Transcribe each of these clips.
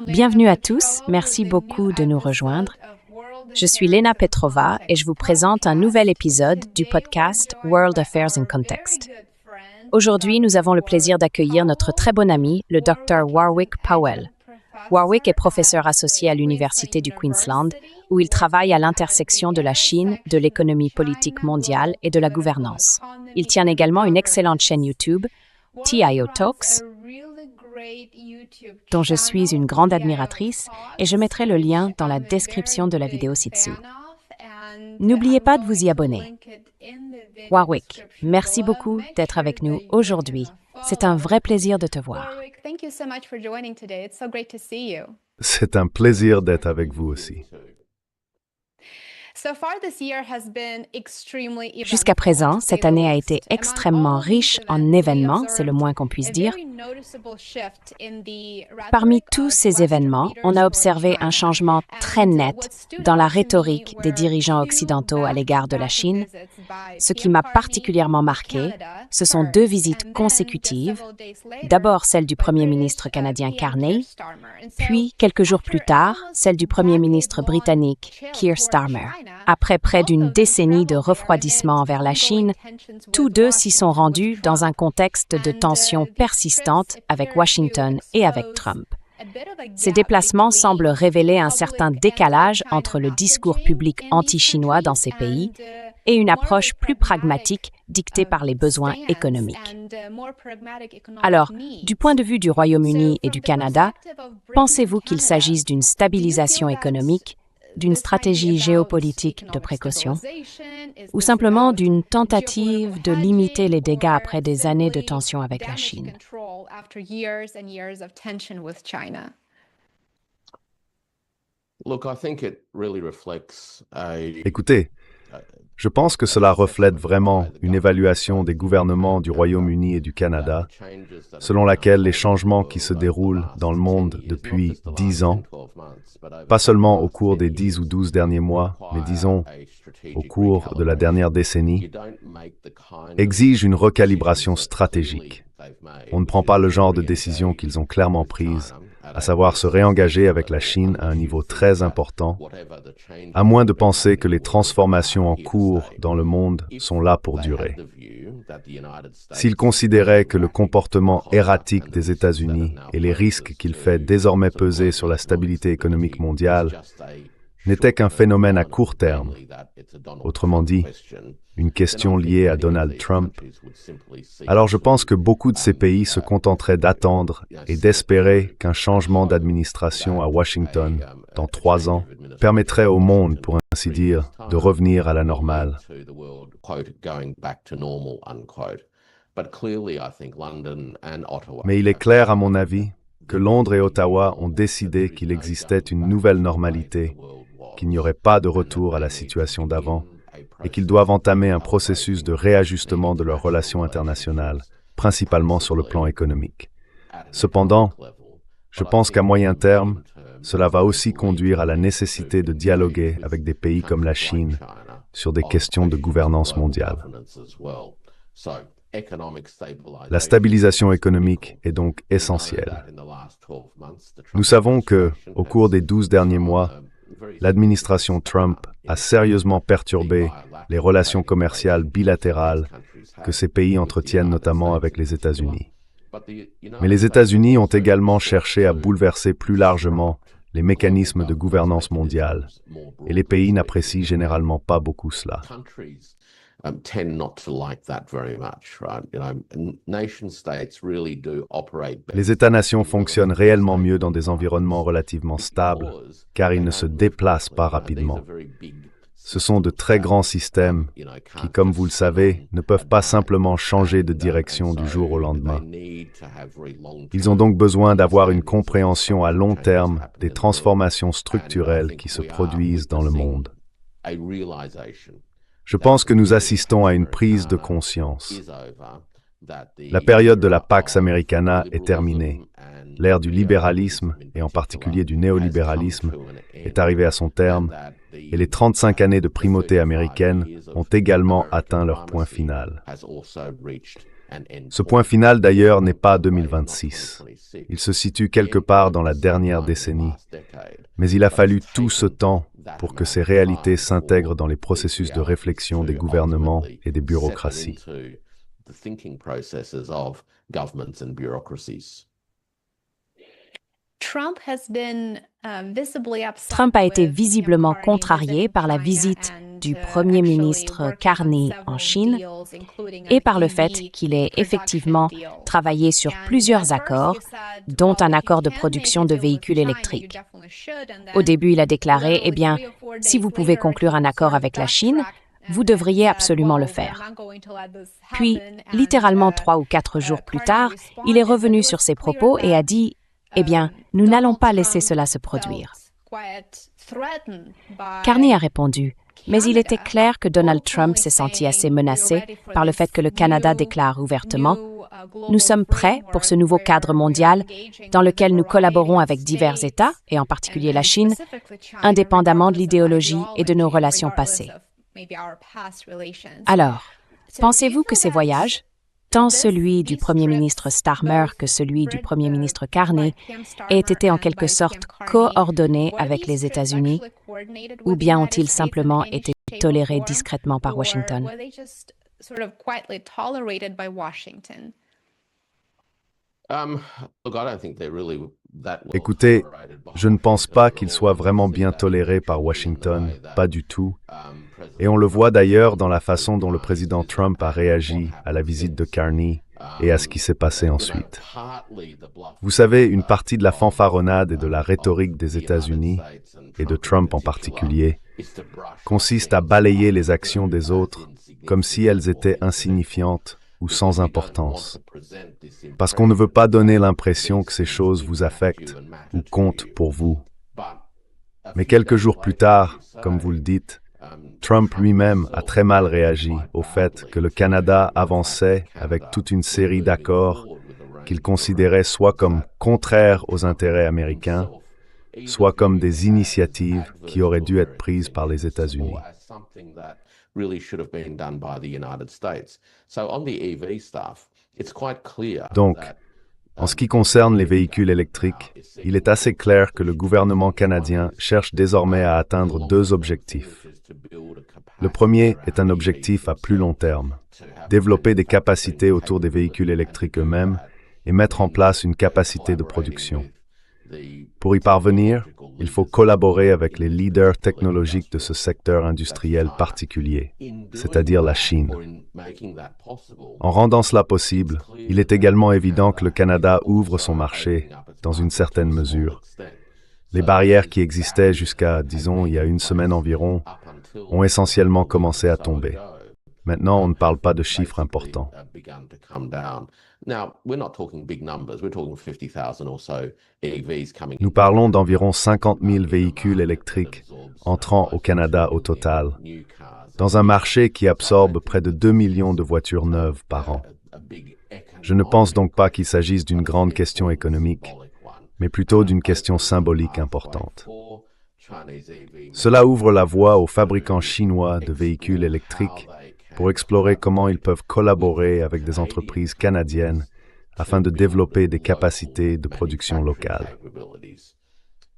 Bienvenue à tous, merci beaucoup de nous rejoindre. Je suis Lena Petrova et je vous présente un nouvel épisode du podcast World Affairs in Context. Aujourd'hui, nous avons le plaisir d'accueillir notre très bon ami, le Dr. Warwick Powell. Warwick est professeur associé à l'Université du Queensland, où il travaille à l'intersection de la Chine, de l'économie politique mondiale et de la gouvernance. Il tient également une excellente chaîne YouTube, TIO Talks, dont je suis une grande admiratrice, et je mettrai le lien dans la description de la vidéo ci-dessous. N'oubliez pas de vous y abonner. Warwick, merci beaucoup d'être avec nous aujourd'hui. C'est un vrai plaisir de te voir. C'est un plaisir d'être avec vous aussi. Jusqu'à présent, cette année a été extrêmement riche en événements, c'est le moins qu'on puisse dire. Parmi tous ces événements, on a observé un changement très net dans la rhétorique des dirigeants occidentaux à l'égard de la Chine. Ce qui m'a particulièrement marqué, ce sont 2 visites consécutives, d'abord celle du Premier ministre canadien Carney, puis quelques jours plus tard, celle du Premier ministre britannique Keir Starmer. Après près d'une décennie de refroidissement envers la Chine, tous 2 s'y sont rendus dans un contexte de tensions persistantes avec Washington et avec Trump. Ces déplacements semblent révéler un certain décalage entre le discours public anti-chinois dans ces pays et une approche plus pragmatique dictée par les besoins économiques. Alors, du point de vue du Royaume-Uni et du Canada, pensez-vous qu'il s'agisse d'une stabilisation économique, d'une stratégie géopolitique de précaution, ou simplement d'une tentative de limiter les dégâts après des années de tensions avec la Chine? Écoutez, je pense que cela reflète vraiment une évaluation des gouvernements du Royaume-Uni et du Canada, selon laquelle les changements qui se déroulent dans le monde depuis 10 ans, pas seulement au cours des 10 ou 12 derniers mois, mais disons au cours de la dernière décennie, exigent une recalibration stratégique. On ne prend pas le genre de décision qu'ils ont clairement prise, à savoir se réengager avec la Chine à un niveau très important, à moins de penser que les transformations en cours dans le monde sont là pour durer. S'ils considéraient que le comportement erratique des États-Unis et les risques qu'il fait désormais peser sur la stabilité économique mondiale n'étaient qu'un phénomène à court terme, autrement dit, une question liée à Donald Trump, alors je pense que beaucoup de ces pays se contenteraient d'attendre et d'espérer qu'un changement d'administration à Washington, dans 3 ans, permettrait au monde, pour ainsi dire, de revenir à la normale. Mais il est clair, à mon avis, que Londres et Ottawa ont décidé qu'il existait une nouvelle normalité, qu'il n'y aurait pas de retour à la situation d'avant, et qu'ils doivent entamer un processus de réajustement de leurs relations internationales, principalement sur le plan économique. Cependant, je pense qu'à moyen terme, cela va aussi conduire à la nécessité de dialoguer avec des pays comme la Chine sur des questions de gouvernance mondiale. La stabilisation économique est donc essentielle. Nous savons que, au cours des 12 derniers mois, l'administration Trump a sérieusement perturbé les relations commerciales bilatérales que ces pays entretiennent notamment avec les États-Unis. Mais les États-Unis ont également cherché à bouleverser plus largement les mécanismes de gouvernance mondiale, et les pays n'apprécient généralement pas beaucoup cela. Les États-nations fonctionnent réellement mieux dans des environnements relativement stables, car ils ne se déplacent pas rapidement. Ce sont de très grands systèmes qui, comme vous le savez, ne peuvent pas simplement changer de direction du jour au lendemain. Ils ont donc besoin d'avoir une compréhension à long terme des transformations structurelles qui se produisent dans le monde. Je pense que nous assistons à une prise de conscience. La période de la Pax Americana est terminée. L'ère du libéralisme, et en particulier du néolibéralisme, est arrivée à son terme, et les 35 années de primauté américaine ont également atteint leur point final. Ce point final d'ailleurs n'est pas 2026. Il se situe quelque part dans la dernière décennie. Mais il a fallu tout ce temps pour que ces réalités s'intègrent dans les processus de réflexion des gouvernements et des bureaucraties. Trump a été visiblement contrarié par la visite du Premier ministre Carney en Chine et par le fait qu'il ait effectivement travaillé sur plusieurs accords, dont un accord de production de véhicules électriques. Au début, il a déclaré, « Eh bien, si vous pouvez conclure un accord avec la Chine, vous devriez absolument le faire. » Puis, littéralement 3 ou 4 jours plus tard, il est revenu sur ses propos et a dit, « Eh bien, nous n'allons pas laisser cela se produire. » Carney a répondu, mais il était clair que Donald Trump s'est senti assez menacé par le fait que le Canada déclare ouvertement « Nous sommes prêts pour ce nouveau cadre mondial dans lequel nous collaborons avec divers États, et en particulier la Chine, indépendamment de l'idéologie et de nos relations passées. » Alors, pensez-vous que ces voyages, tant celui du Premier ministre Starmer que celui du Premier ministre Carney, aient été en quelque sorte coordonnés avec les États-Unis, ou bien ont-ils simplement été tolérés discrètement par Washington? Écoutez, je ne pense pas qu'il soit vraiment bien toléré par Washington, pas du tout. Et on le voit d'ailleurs dans la façon dont le président Trump a réagi à la visite de Carney et à ce qui s'est passé ensuite. Vous savez, une partie de la fanfaronnade et de la rhétorique des États-Unis, et de Trump en particulier, consiste à balayer les actions des autres comme si elles étaient insignifiantes ou sans importance. Parce qu'on ne veut pas donner l'impression que ces choses vous affectent ou comptent pour vous. Mais quelques jours plus tard, comme vous le dites, Trump lui-même a très mal réagi au fait que le Canada avançait avec toute une série d'accords qu'il considérait soit comme contraires aux intérêts américains, soit comme des initiatives qui auraient dû être prises par les États-Unis. Donc, en ce qui concerne les véhicules électriques, il est assez clair que le gouvernement canadien cherche désormais à atteindre 2 objectifs. Le premier est un objectif à plus long terme, développer des capacités autour des véhicules électriques eux-mêmes et mettre en place une capacité de production. Pour y parvenir, il faut collaborer avec les leaders technologiques de ce secteur industriel particulier, c'est-à-dire la Chine. En rendant cela possible, il est également évident que le Canada ouvre son marché, dans une certaine mesure. Les barrières qui existaient jusqu'à, disons, il y a une semaine environ, ont essentiellement commencé à tomber. Maintenant, on ne parle pas de chiffres importants. Nous parlons d'environ 50 000 véhicules électriques entrant au Canada au total, dans un marché qui absorbe près de 2 millions de voitures neuves par an. Je ne pense donc pas qu'il s'agisse d'une grande question économique, mais plutôt d'une question symbolique importante. Cela ouvre la voie aux fabricants chinois de véhicules électriques pour explorer comment ils peuvent collaborer avec des entreprises canadiennes afin de développer des capacités de production locales.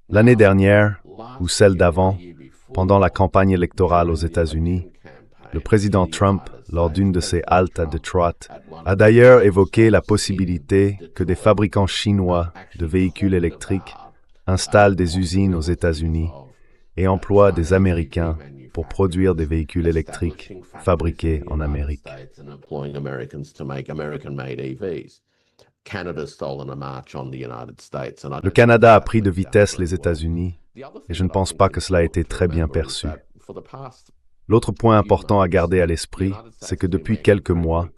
L'année dernière, ou celle d'avant, pendant la campagne électorale aux États-Unis, le président Trump, lors d'une de ses haltes à Detroit, a d'ailleurs évoqué la possibilité que des fabricants chinois de véhicules électriques installent des usines aux États-Unis et emploient des Américains pour produire des véhicules électriques fabriqués en Amérique. Le Canada a pris de vitesse les États-Unis et je ne pense pas que cela ait été très bien perçu. L'autre point important à garder à l'esprit, c'est que depuis quelques mois,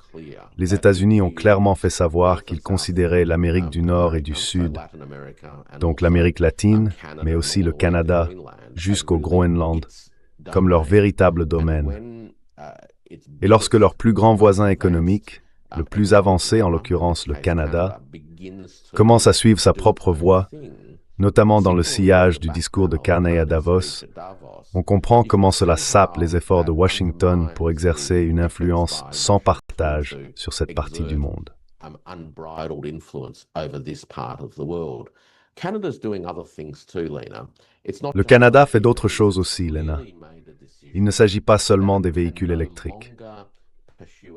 les États-Unis ont clairement fait savoir qu'ils considéraient l'Amérique du Nord et du Sud, donc l'Amérique latine, mais aussi le Canada, jusqu'au Groenland, comme leur véritable domaine. Et lorsque leur plus grand voisin économique, le plus avancé en l'occurrence le Canada, commence à suivre sa propre voie, notamment dans le sillage du discours de Carney à Davos, on comprend comment cela sape les efforts de Washington pour exercer une influence sans partage sur cette partie du monde. Le Canada fait d'autres choses aussi, Lena. Il ne s'agit pas seulement des véhicules électriques.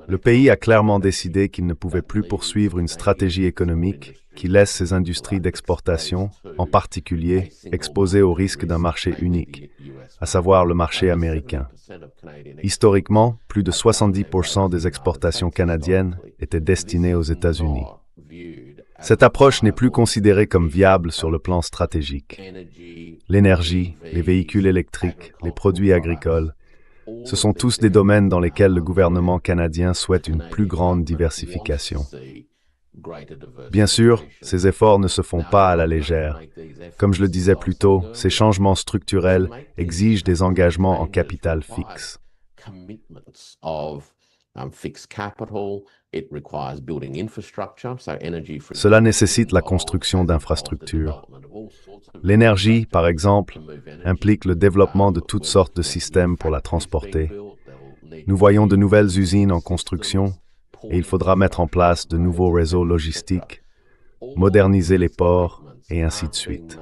Le pays a clairement décidé qu'il ne pouvait plus poursuivre une stratégie économique qui laisse ses industries d'exportation, en particulier, exposées au risque d'un marché unique, à savoir le marché américain. Historiquement, plus de 70% des exportations canadiennes étaient destinées aux États-Unis. Cette approche n'est plus considérée comme viable sur le plan stratégique. L'énergie, les véhicules électriques, les produits agricoles, ce sont tous des domaines dans lesquels le gouvernement canadien souhaite une plus grande diversification. Bien sûr, ces efforts ne se font pas à la légère. Comme je le disais plus tôt, ces changements structurels exigent des engagements en capital fixe. Cela nécessite la construction d'infrastructures. L'énergie, par exemple, implique le développement de toutes sortes de systèmes pour la transporter. Nous voyons de nouvelles usines en construction et il faudra mettre en place de nouveaux réseaux logistiques, moderniser les ports et ainsi de suite.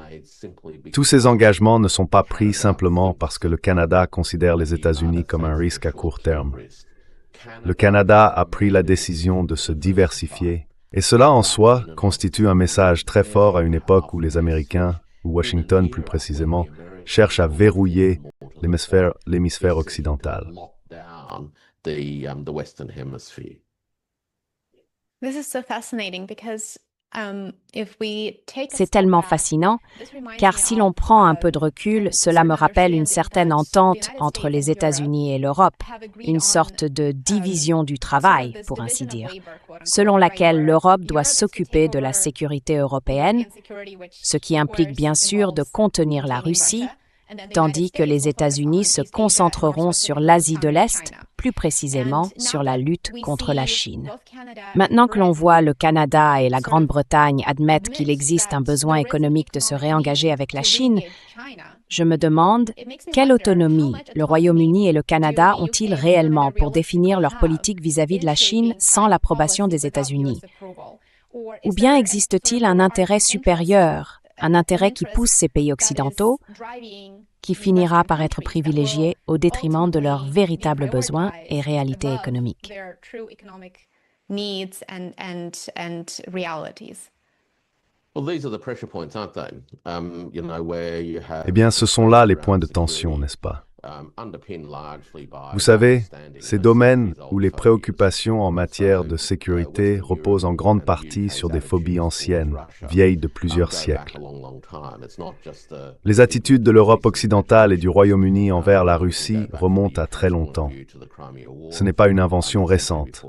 Tous ces engagements ne sont pas pris simplement parce que le Canada considère les États-Unis comme un risque à court terme. Le Canada a pris la décision de se diversifier et cela en soi constitue un message très fort à une époque où les Américains, ou Washington plus précisément, cherchent à verrouiller l'hémisphère occidental. C'est tellement fascinant, car si l'on prend un peu de recul, cela me rappelle une certaine entente entre les États-Unis et l'Europe, une sorte de division du travail, pour ainsi dire, selon laquelle l'Europe doit s'occuper de la sécurité européenne, ce qui implique bien sûr de contenir la Russie, tandis que les États-Unis se concentreront sur l'Asie de l'Est, plus précisément sur la lutte contre la Chine. Maintenant que l'on voit le Canada et la Grande-Bretagne admettre qu'il existe un besoin économique de se réengager avec la Chine, je me demande quelle autonomie le Royaume-Uni et le Canada ont-ils réellement pour définir leur politique vis-à-vis de la Chine sans l'approbation des États-Unis? Ou bien existe-t-il un intérêt supérieur, un intérêt qui pousse ces pays occidentaux, qui finira par être privilégié au détriment de leurs véritables besoins et réalités économiques. Eh bien, ce sont là les points de tension, n'est-ce pas? Vous savez, ces domaines où les préoccupations en matière de sécurité reposent en grande partie sur des phobies anciennes, vieilles de plusieurs siècles. Les attitudes de l'Europe occidentale et du Royaume-Uni envers la Russie remontent à très longtemps. Ce n'est pas une invention récente.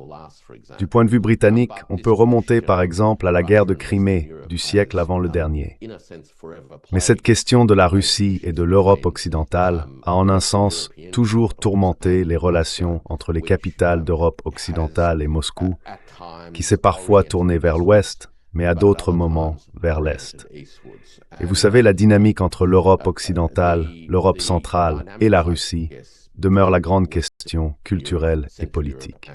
Du point de vue britannique, on peut remonter par exemple à la guerre de Crimée du siècle avant le dernier. Mais cette question de la Russie et de l'Europe occidentale a en un sens toujours tourmenté les relations entre les capitales d'Europe occidentale et Moscou, qui s'est parfois tourné vers l'Ouest, mais à d'autres moments vers l'Est. Et vous savez, la dynamique entre l'Europe occidentale, l'Europe centrale et la Russie demeure la grande question culturelle et politique.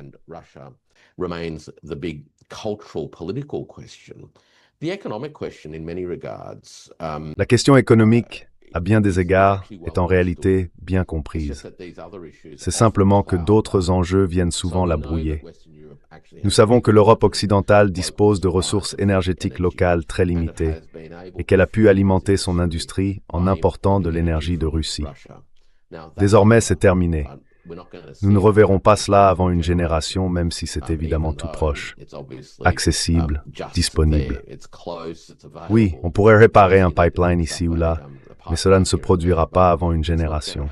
La question économique, à bien des égards, est en réalité bien comprise. C'est simplement que d'autres enjeux viennent souvent la brouiller. Nous savons que l'Europe occidentale dispose de ressources énergétiques locales très limitées et qu'elle a pu alimenter son industrie en important de l'énergie de Russie. Désormais, c'est terminé. Nous ne reverrons pas cela avant une génération, même si c'est évidemment tout proche, accessible, disponible. Oui, on pourrait réparer un pipeline ici ou là, mais cela ne se produira pas avant une génération.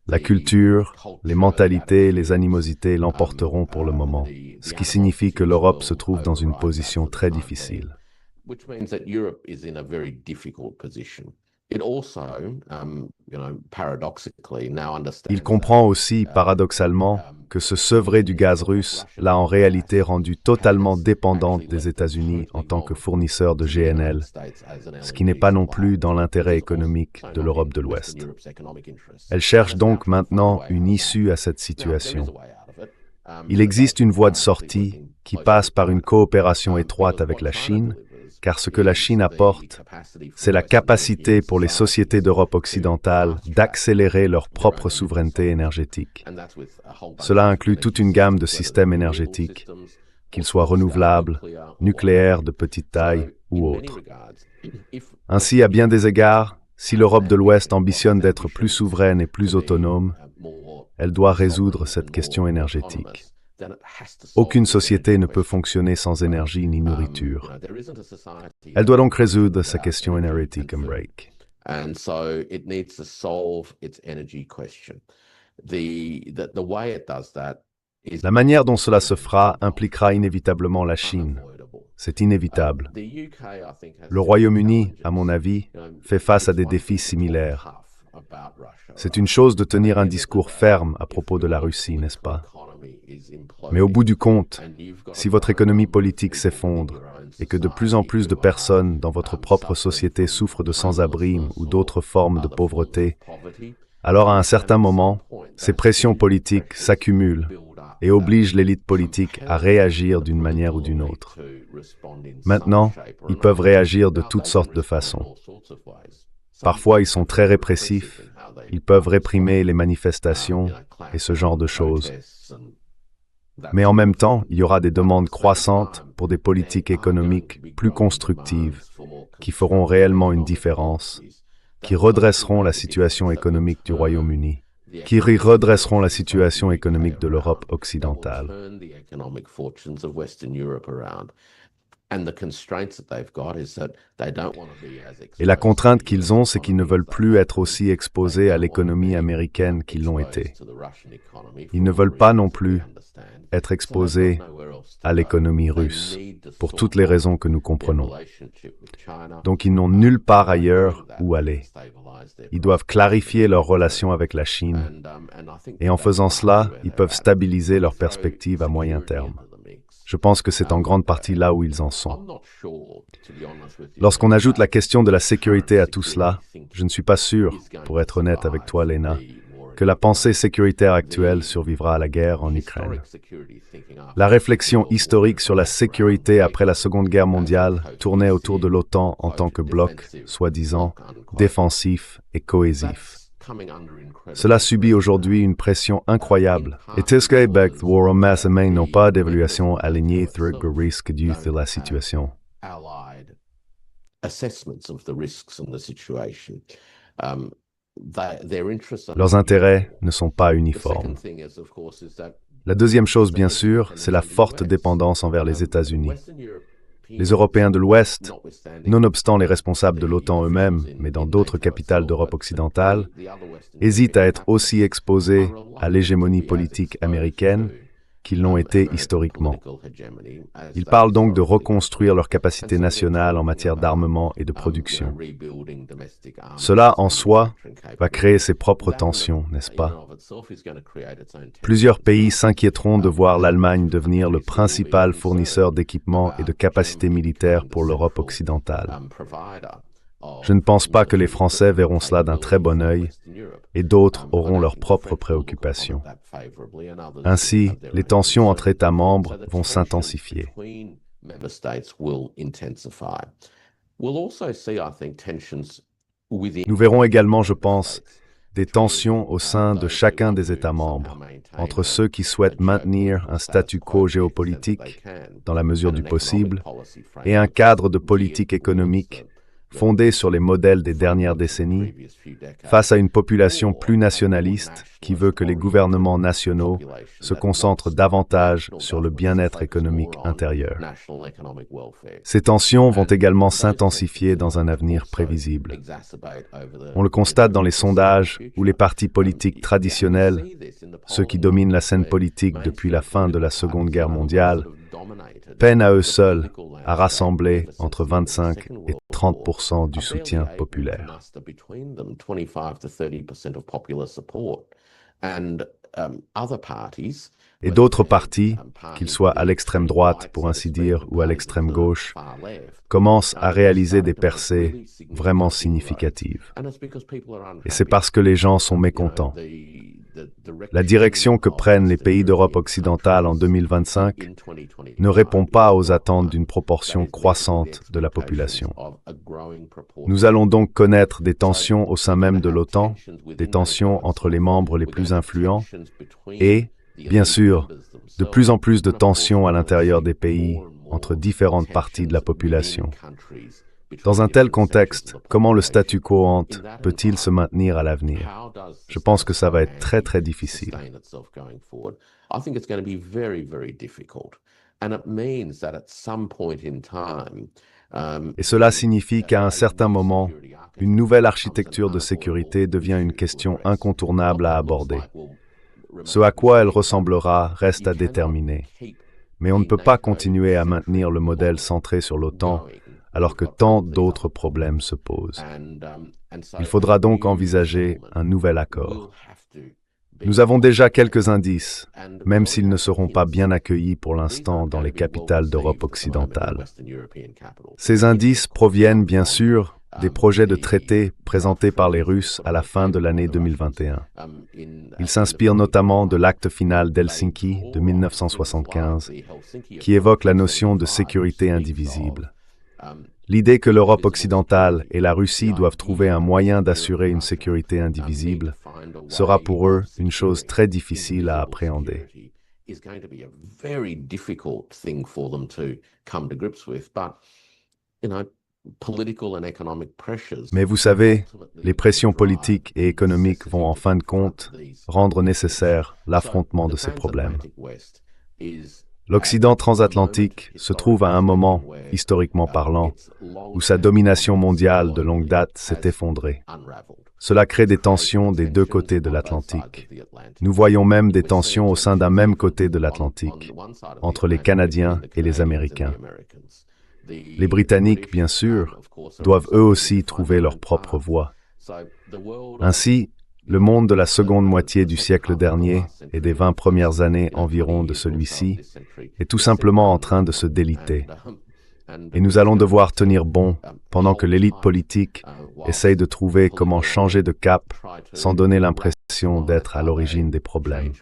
La culture, les mentalités et les animosités l'emporteront pour le moment, ce qui signifie que l'Europe se trouve dans une position très difficile. Il comprend aussi, paradoxalement, que se sevrer du gaz russe l'a en réalité rendu totalement dépendante des États-Unis en tant que fournisseur de GNL, ce qui n'est pas non plus dans l'intérêt économique de l'Europe de l'Ouest. Elle cherche donc maintenant une issue à cette situation. Il existe une voie de sortie qui passe par une coopération étroite avec la Chine, car ce que la Chine apporte, c'est la capacité pour les sociétés d'Europe occidentale d'accélérer leur propre souveraineté énergétique. Cela inclut toute une gamme de systèmes énergétiques, qu'ils soient renouvelables, nucléaires de petite taille ou autres. Ainsi, à bien des égards, si l'Europe de l'Ouest ambitionne d'être plus souveraine et plus autonome, elle doit résoudre cette question énergétique. Aucune société ne peut fonctionner sans énergie ni nourriture. Elle doit donc résoudre sa question énergétique, Break. La manière dont cela se fera impliquera inévitablement la Chine. C'est inévitable. Le Royaume-Uni, à mon avis, fait face à des défis similaires. C'est une chose de tenir un discours ferme à propos de la Russie, n'est-ce pas? Mais au bout du compte, si votre économie politique s'effondre et que de plus en plus de personnes dans votre propre société souffrent de sans-abri ou d'autres formes de pauvreté, alors à un certain moment, ces pressions politiques s'accumulent et obligent l'élite politique à réagir d'une manière ou d'une autre. Maintenant, ils peuvent réagir de toutes sortes de façons. Parfois, ils sont très répressifs, ils peuvent réprimer les manifestations et ce genre de choses. Mais en même temps, il y aura des demandes croissantes pour des politiques économiques plus constructives, qui feront réellement une différence, qui redresseront la situation économique du Royaume-Uni, qui redresseront la situation économique de l'Europe occidentale. Et la contrainte qu'ils ont, c'est qu'ils ne veulent plus être aussi exposés à l'économie américaine qu'ils l'ont été. Ils ne veulent pas non plus être exposés à l'économie russe, pour toutes les raisons que nous comprenons. Donc ils n'ont nulle part ailleurs où aller. Ils doivent clarifier leurs relations avec la Chine, et en faisant cela, ils peuvent stabiliser leurs perspectives à moyen terme. Je pense que c'est en grande partie là où ils en sont. Lorsqu'on ajoute la question de la sécurité à tout cela, je ne suis pas sûr, pour être honnête avec toi, Lena, que la pensée sécuritaire actuelle survivra à la guerre en Ukraine. La réflexion historique sur la sécurité après la Seconde Guerre mondiale tournait autour de l'OTAN en tant que bloc, soi-disant, défensif et cohésif. Cela subit aujourd'hui une pression incroyable. Et est-ce que Québec ou masse main n'ont pas d'évaluation alignée sur le risque dû de la situation? Leurs intérêts ne sont pas uniformes. La deuxième chose, bien sûr, c'est la forte dépendance envers les États-Unis. Les Européens de l'Ouest, nonobstant les responsables de l'OTAN eux-mêmes, mais dans d'autres capitales d'Europe occidentale, hésitent à être aussi exposés à l'hégémonie politique américaine qu'ils l'ont été historiquement. Ils parlent donc de reconstruire leur capacité nationale en matière d'armement et de production. Cela, en soi, va créer ses propres tensions, n'est-ce pas? Plusieurs pays s'inquiéteront de voir l'Allemagne devenir le principal fournisseur d'équipements et de capacités militaires pour l'Europe occidentale. Je ne pense pas que les Français verront cela d'un très bon œil, et d'autres auront leurs propres préoccupations. Ainsi, les tensions entre États membres vont s'intensifier. Nous verrons également, je pense, des tensions au sein de chacun des États membres, entre ceux qui souhaitent maintenir un statu quo géopolitique, dans la mesure du possible, et un cadre de politique économique fondé sur les modèles des dernières décennies, face à une population plus nationaliste qui veut que les gouvernements nationaux se concentrent davantage sur le bien-être économique intérieur. Ces tensions vont également s'intensifier dans un avenir prévisible. On le constate dans les sondages où les partis politiques traditionnels, ceux qui dominent la scène politique depuis la fin de la Seconde Guerre mondiale, peinent à eux seuls à rassembler entre 25 et 30% du soutien populaire. Et d'autres partis, qu'ils soient à l'extrême droite, pour ainsi dire, ou à l'extrême gauche, commencent à réaliser des percées vraiment significatives. Et c'est parce que les gens sont mécontents. La direction que prennent les pays d'Europe occidentale en 2025 ne répond pas aux attentes d'une proportion croissante de la population. Nous allons donc connaître des tensions au sein même de l'OTAN, des tensions entre les membres les plus influents et, bien sûr, de plus en plus de tensions à l'intérieur des pays entre différentes parties de la population. Dans un tel contexte, comment le statu quo ante peut-il se maintenir à l'avenir? Je pense que ça va être très très difficile. Et cela signifie qu'à un certain moment, une nouvelle architecture de sécurité devient une question incontournable à aborder. Ce à quoi elle ressemblera reste à déterminer. Mais on ne peut pas continuer à maintenir le modèle centré sur l'OTAN alors que tant d'autres problèmes se posent. Il faudra donc envisager un nouvel accord. Nous avons déjà quelques indices, même s'ils ne seront pas bien accueillis pour l'instant dans les capitales d'Europe occidentale. Ces indices proviennent bien sûr des projets de traités présentés par les Russes à la fin de l'année 2021. Ils s'inspirent notamment de l'acte final d'Helsinki de 1975, qui évoque la notion de sécurité indivisible. L'idée que l'Europe occidentale et la Russie doivent trouver un moyen d'assurer une sécurité indivisible sera pour eux une chose très difficile à appréhender. Mais vous savez, les pressions politiques et économiques vont en fin de compte rendre nécessaire l'affrontement de ces problèmes. L'Occident transatlantique se trouve à un moment, historiquement parlant, où sa domination mondiale de longue date s'est effondrée. Cela crée des tensions des deux côtés de l'Atlantique. Nous voyons même des tensions au sein d'un même côté de l'Atlantique, entre les Canadiens et les Américains. Les Britanniques, bien sûr, doivent eux aussi trouver leur propre voie. Ainsi, le monde de la seconde moitié du siècle dernier et des 20 premières années environ de celui-ci est tout simplement en train de se déliter. Et nous allons devoir tenir bon pendant que l'élite politique essaye de trouver comment changer de cap sans donner l'impression d'être à l'origine des problèmes.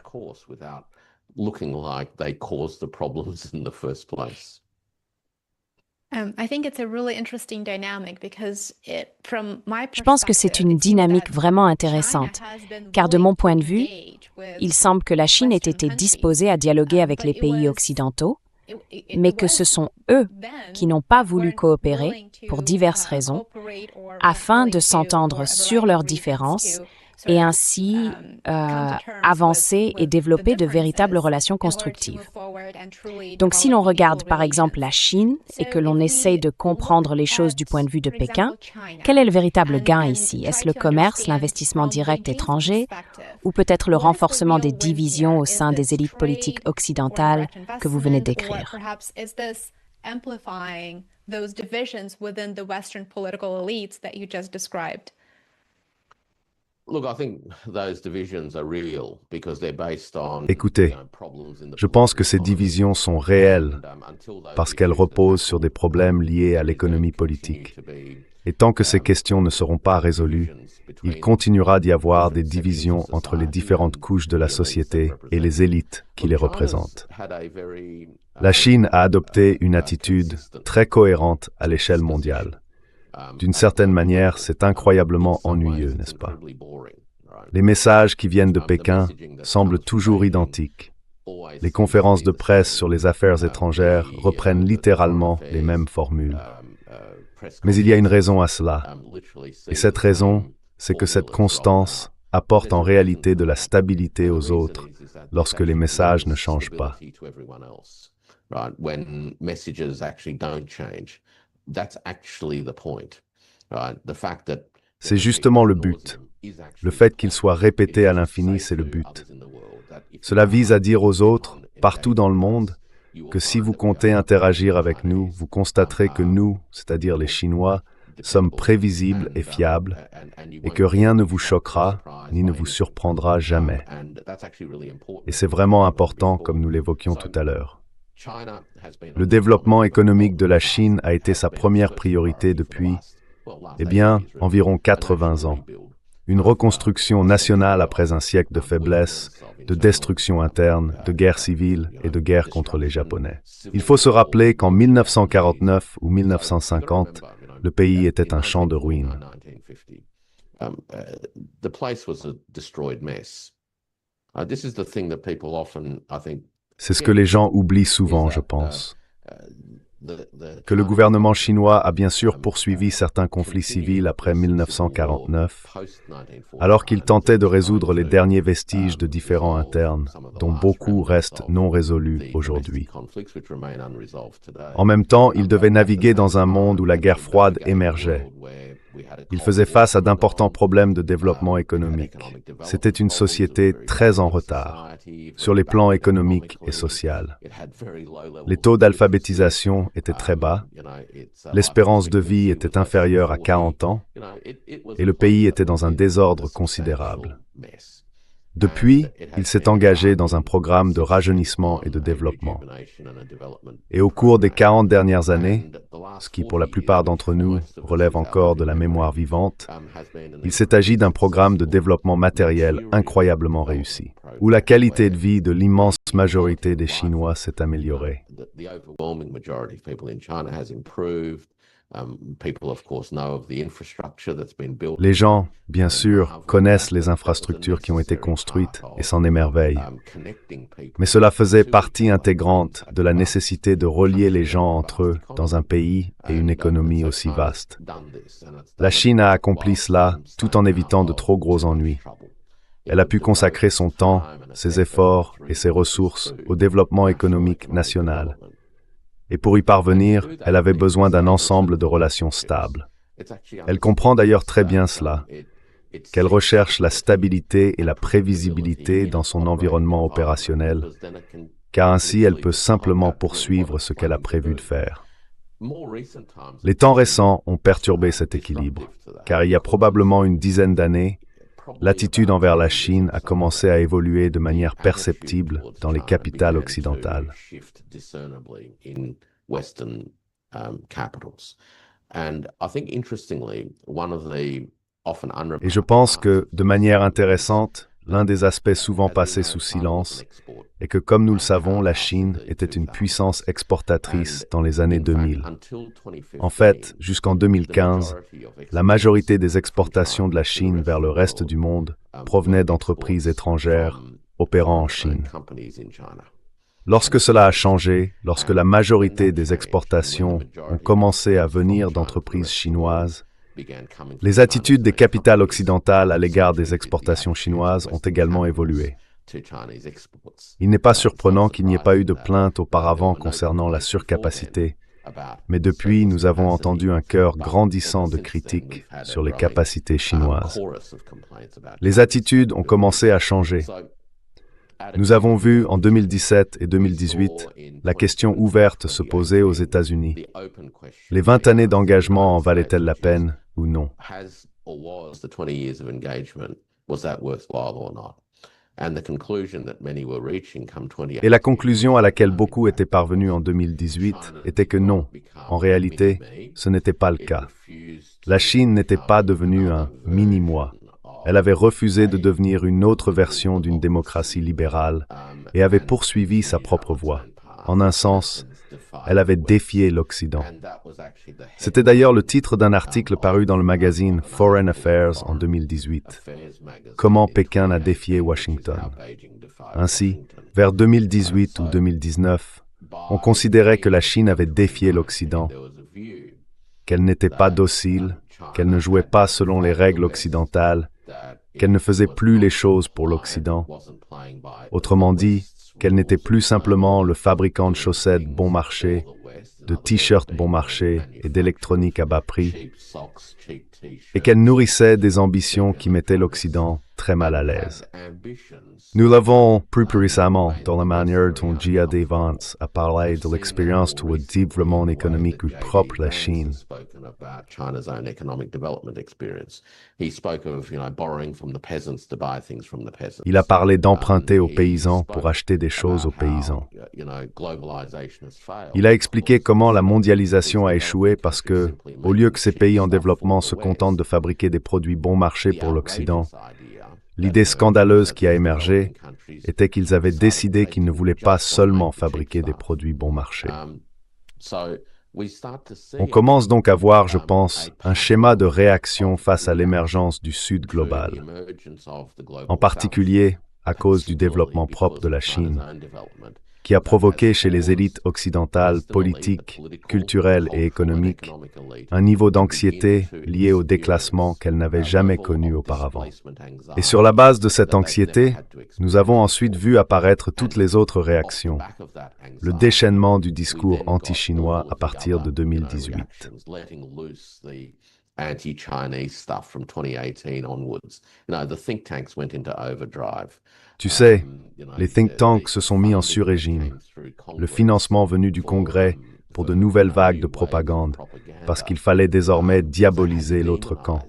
Je pense que c'est une dynamique vraiment intéressante, car de mon point de vue, il semble que la Chine ait été disposée à dialoguer avec les pays occidentaux, mais que ce sont eux qui n'ont pas voulu coopérer, pour diverses raisons, afin de s'entendre sur leurs différences et ainsi avancer et développer de véritables relations constructives. Donc si l'on regarde par exemple la Chine et que l'on essaye de comprendre les choses du point de vue de Pékin, quel est le véritable gain ici? Est-ce le commerce, l'investissement direct étranger ou peut-être le renforcement des divisions au sein des élites politiques occidentales que vous venez de décrire? Écoutez, je pense que ces divisions sont réelles parce qu'elles reposent sur des problèmes liés à l'économie politique. Et tant que ces questions ne seront pas résolues, il continuera d'y avoir des divisions entre les différentes couches de la société et les élites qui les représentent. La Chine a adopté une attitude très cohérente à l'échelle mondiale. D'une certaine manière, c'est incroyablement ennuyeux, n'est-ce pas? Les messages qui viennent de Pékin semblent toujours identiques. Les conférences de presse sur les affaires étrangères reprennent littéralement les mêmes formules. Mais il y a une raison à cela. Et cette raison, c'est que cette constance apporte en réalité de la stabilité aux autres lorsque les messages ne changent pas. C'est justement le but. Le fait qu'il soit répété à l'infini, c'est le but. Cela vise à dire aux autres, partout dans le monde, que si vous comptez interagir avec nous, vous constaterez que nous, c'est-à-dire les Chinois, sommes prévisibles et fiables, et que rien ne vous choquera ni ne vous surprendra jamais. Et c'est vraiment important, comme nous l'évoquions tout à l'heure. Le développement économique de la Chine a été sa première priorité depuis, environ 80 ans. Une reconstruction nationale après un siècle de faiblesse, de destruction interne, de guerre civile et de guerre contre les Japonais. Il faut se rappeler qu'en 1949 ou 1950, le pays était un champ de ruines. C'est ce que les gens oublient souvent, je pense. Que le gouvernement chinois a bien sûr poursuivi certains conflits civils après 1949, alors qu'il tentait de résoudre les derniers vestiges de différends internes, dont beaucoup restent non résolus aujourd'hui. En même temps, il devait naviguer dans un monde où la guerre froide émergeait. Il faisait face à d'importants problèmes de développement économique. C'était une société très en retard, sur les plans économiques et sociaux. Les taux d'alphabétisation étaient très bas, l'espérance de vie était inférieure à 40 ans, et le pays était dans un désordre considérable. Depuis, il s'est engagé dans un programme de rajeunissement et de développement. Et au cours des 40 dernières années, ce qui pour la plupart d'entre nous relève encore de la mémoire vivante, il s'est agi d'un programme de développement matériel incroyablement réussi, où la qualité de vie de l'immense majorité des Chinois s'est améliorée. Les gens, bien sûr, connaissent les infrastructures qui ont été construites et s'en émerveillent. Mais cela faisait partie intégrante de la nécessité de relier les gens entre eux dans un pays et une économie aussi vaste. La Chine a accompli cela tout en évitant de trop gros ennuis. Elle a pu consacrer son temps, ses efforts et ses ressources au développement économique national. Et pour y parvenir, elle avait besoin d'un ensemble de relations stables. Elle comprend d'ailleurs très bien cela, qu'elle recherche la stabilité et la prévisibilité dans son environnement opérationnel, car ainsi elle peut simplement poursuivre ce qu'elle a prévu de faire. Les temps récents ont perturbé cet équilibre, car il y a probablement une dizaine d'années, l'attitude envers la Chine a commencé à évoluer de manière perceptible dans les capitales occidentales. Et je pense que, de manière intéressante, l'un des aspects souvent passés sous silence est que, comme nous le savons, la Chine était une puissance exportatrice dans les années 2000. En fait, jusqu'en 2015, la majorité des exportations de la Chine vers le reste du monde provenaient d'entreprises étrangères opérant en Chine. Lorsque cela a changé, lorsque la majorité des exportations ont commencé à venir d'entreprises chinoises, les attitudes des capitales occidentales à l'égard des exportations chinoises ont également évolué. Il n'est pas surprenant qu'il n'y ait pas eu de plainte auparavant concernant la surcapacité, mais depuis, nous avons entendu un chœur grandissant de critiques sur les capacités chinoises. Les attitudes ont commencé à changer. Nous avons vu en 2017 et 2018 la question ouverte se poser aux États-Unis. Les 20 années d'engagement en valaient-elles la peine ou non? Et la conclusion à laquelle beaucoup étaient parvenus en 2018 était que non, en réalité, ce n'était pas le cas. La Chine n'était pas devenue un mini-moi. Elle avait refusé de devenir une autre version d'une démocratie libérale et avait poursuivi sa propre voie. En un sens, elle avait défié l'Occident. C'était d'ailleurs le titre d'un article paru dans le magazine Foreign Affairs en 2018. Comment Pékin a défié Washington. Ainsi, vers 2018 ou 2019, on considérait que la Chine avait défié l'Occident, qu'elle n'était pas docile, qu'elle ne jouait pas selon les règles occidentales, qu'elle ne faisait plus les choses pour l'Occident. Autrement dit, qu'elle n'était plus simplement le fabricant de chaussettes bon marché, de t-shirts bon marché et d'électronique à bas prix, et qu'elle nourrissait des ambitions qui mettaient l'Occident très mal à l'aise. Nous l'avons plus récemment dans la manière dont Jia Vance a parlé de l'expérience du développement économique propre à la Chine. Il a parlé d'emprunter aux paysans pour acheter des choses aux paysans. Il a expliqué comment la mondialisation a échoué parce que, au lieu que ces pays en développement se contentent de fabriquer des produits bon marché pour l'Occident, l'idée scandaleuse qui a émergé était qu'ils avaient décidé qu'ils ne voulaient pas seulement fabriquer des produits bon marché. On commence donc à voir, je pense, un schéma de réaction face à l'émergence du Sud global, en particulier à cause du développement propre de la Chine, qui a provoqué chez les élites occidentales, politiques, culturelles et économiques, un niveau d'anxiété lié au déclassement qu'elles n'avaient jamais connu auparavant. Et sur la base de cette anxiété, nous avons ensuite vu apparaître toutes les autres réactions, le déchaînement du discours anti-chinois à partir de 2018. Tu sais, les think tanks se sont mis en sur-régime. Le financement venu du Congrès pour de nouvelles vagues de propagande, parce qu'il fallait désormais diaboliser l'autre camp.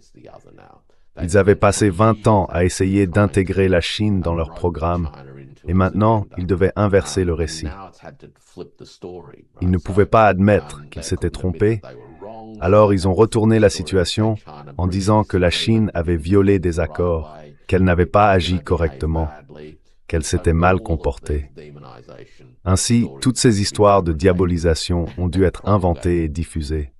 Ils avaient passé 20 ans à essayer d'intégrer la Chine dans leur programme, et maintenant, ils devaient inverser le récit. Ils ne pouvaient pas admettre qu'ils s'étaient trompés, alors ils ont retourné la situation en disant que la Chine avait violé des accords, qu'elle n'avait pas agi correctement, qu'elle s'était mal comportée. Ainsi, toutes ces histoires de diabolisation ont dû être inventées et diffusées.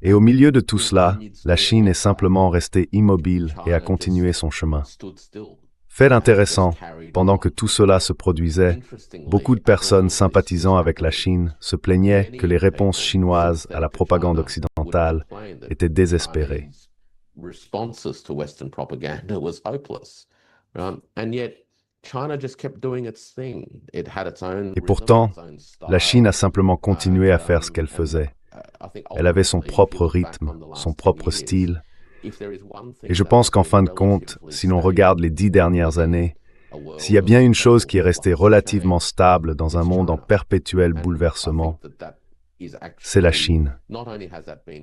Et au milieu de tout cela, la Chine est simplement restée immobile et a continué son chemin. Fait intéressant, pendant que tout cela se produisait, beaucoup de personnes sympathisant avec la Chine se plaignaient que les réponses chinoises à la propagande occidentale étaient désespérées. Et pourtant, la Chine a simplement continué à faire ce qu'elle faisait. Elle avait son propre rythme, son propre style. Et je pense qu'en fin de compte, si l'on regarde les 10 dernières années, s'il y a bien une chose qui est restée relativement stable dans un monde en perpétuel bouleversement, c'est la Chine.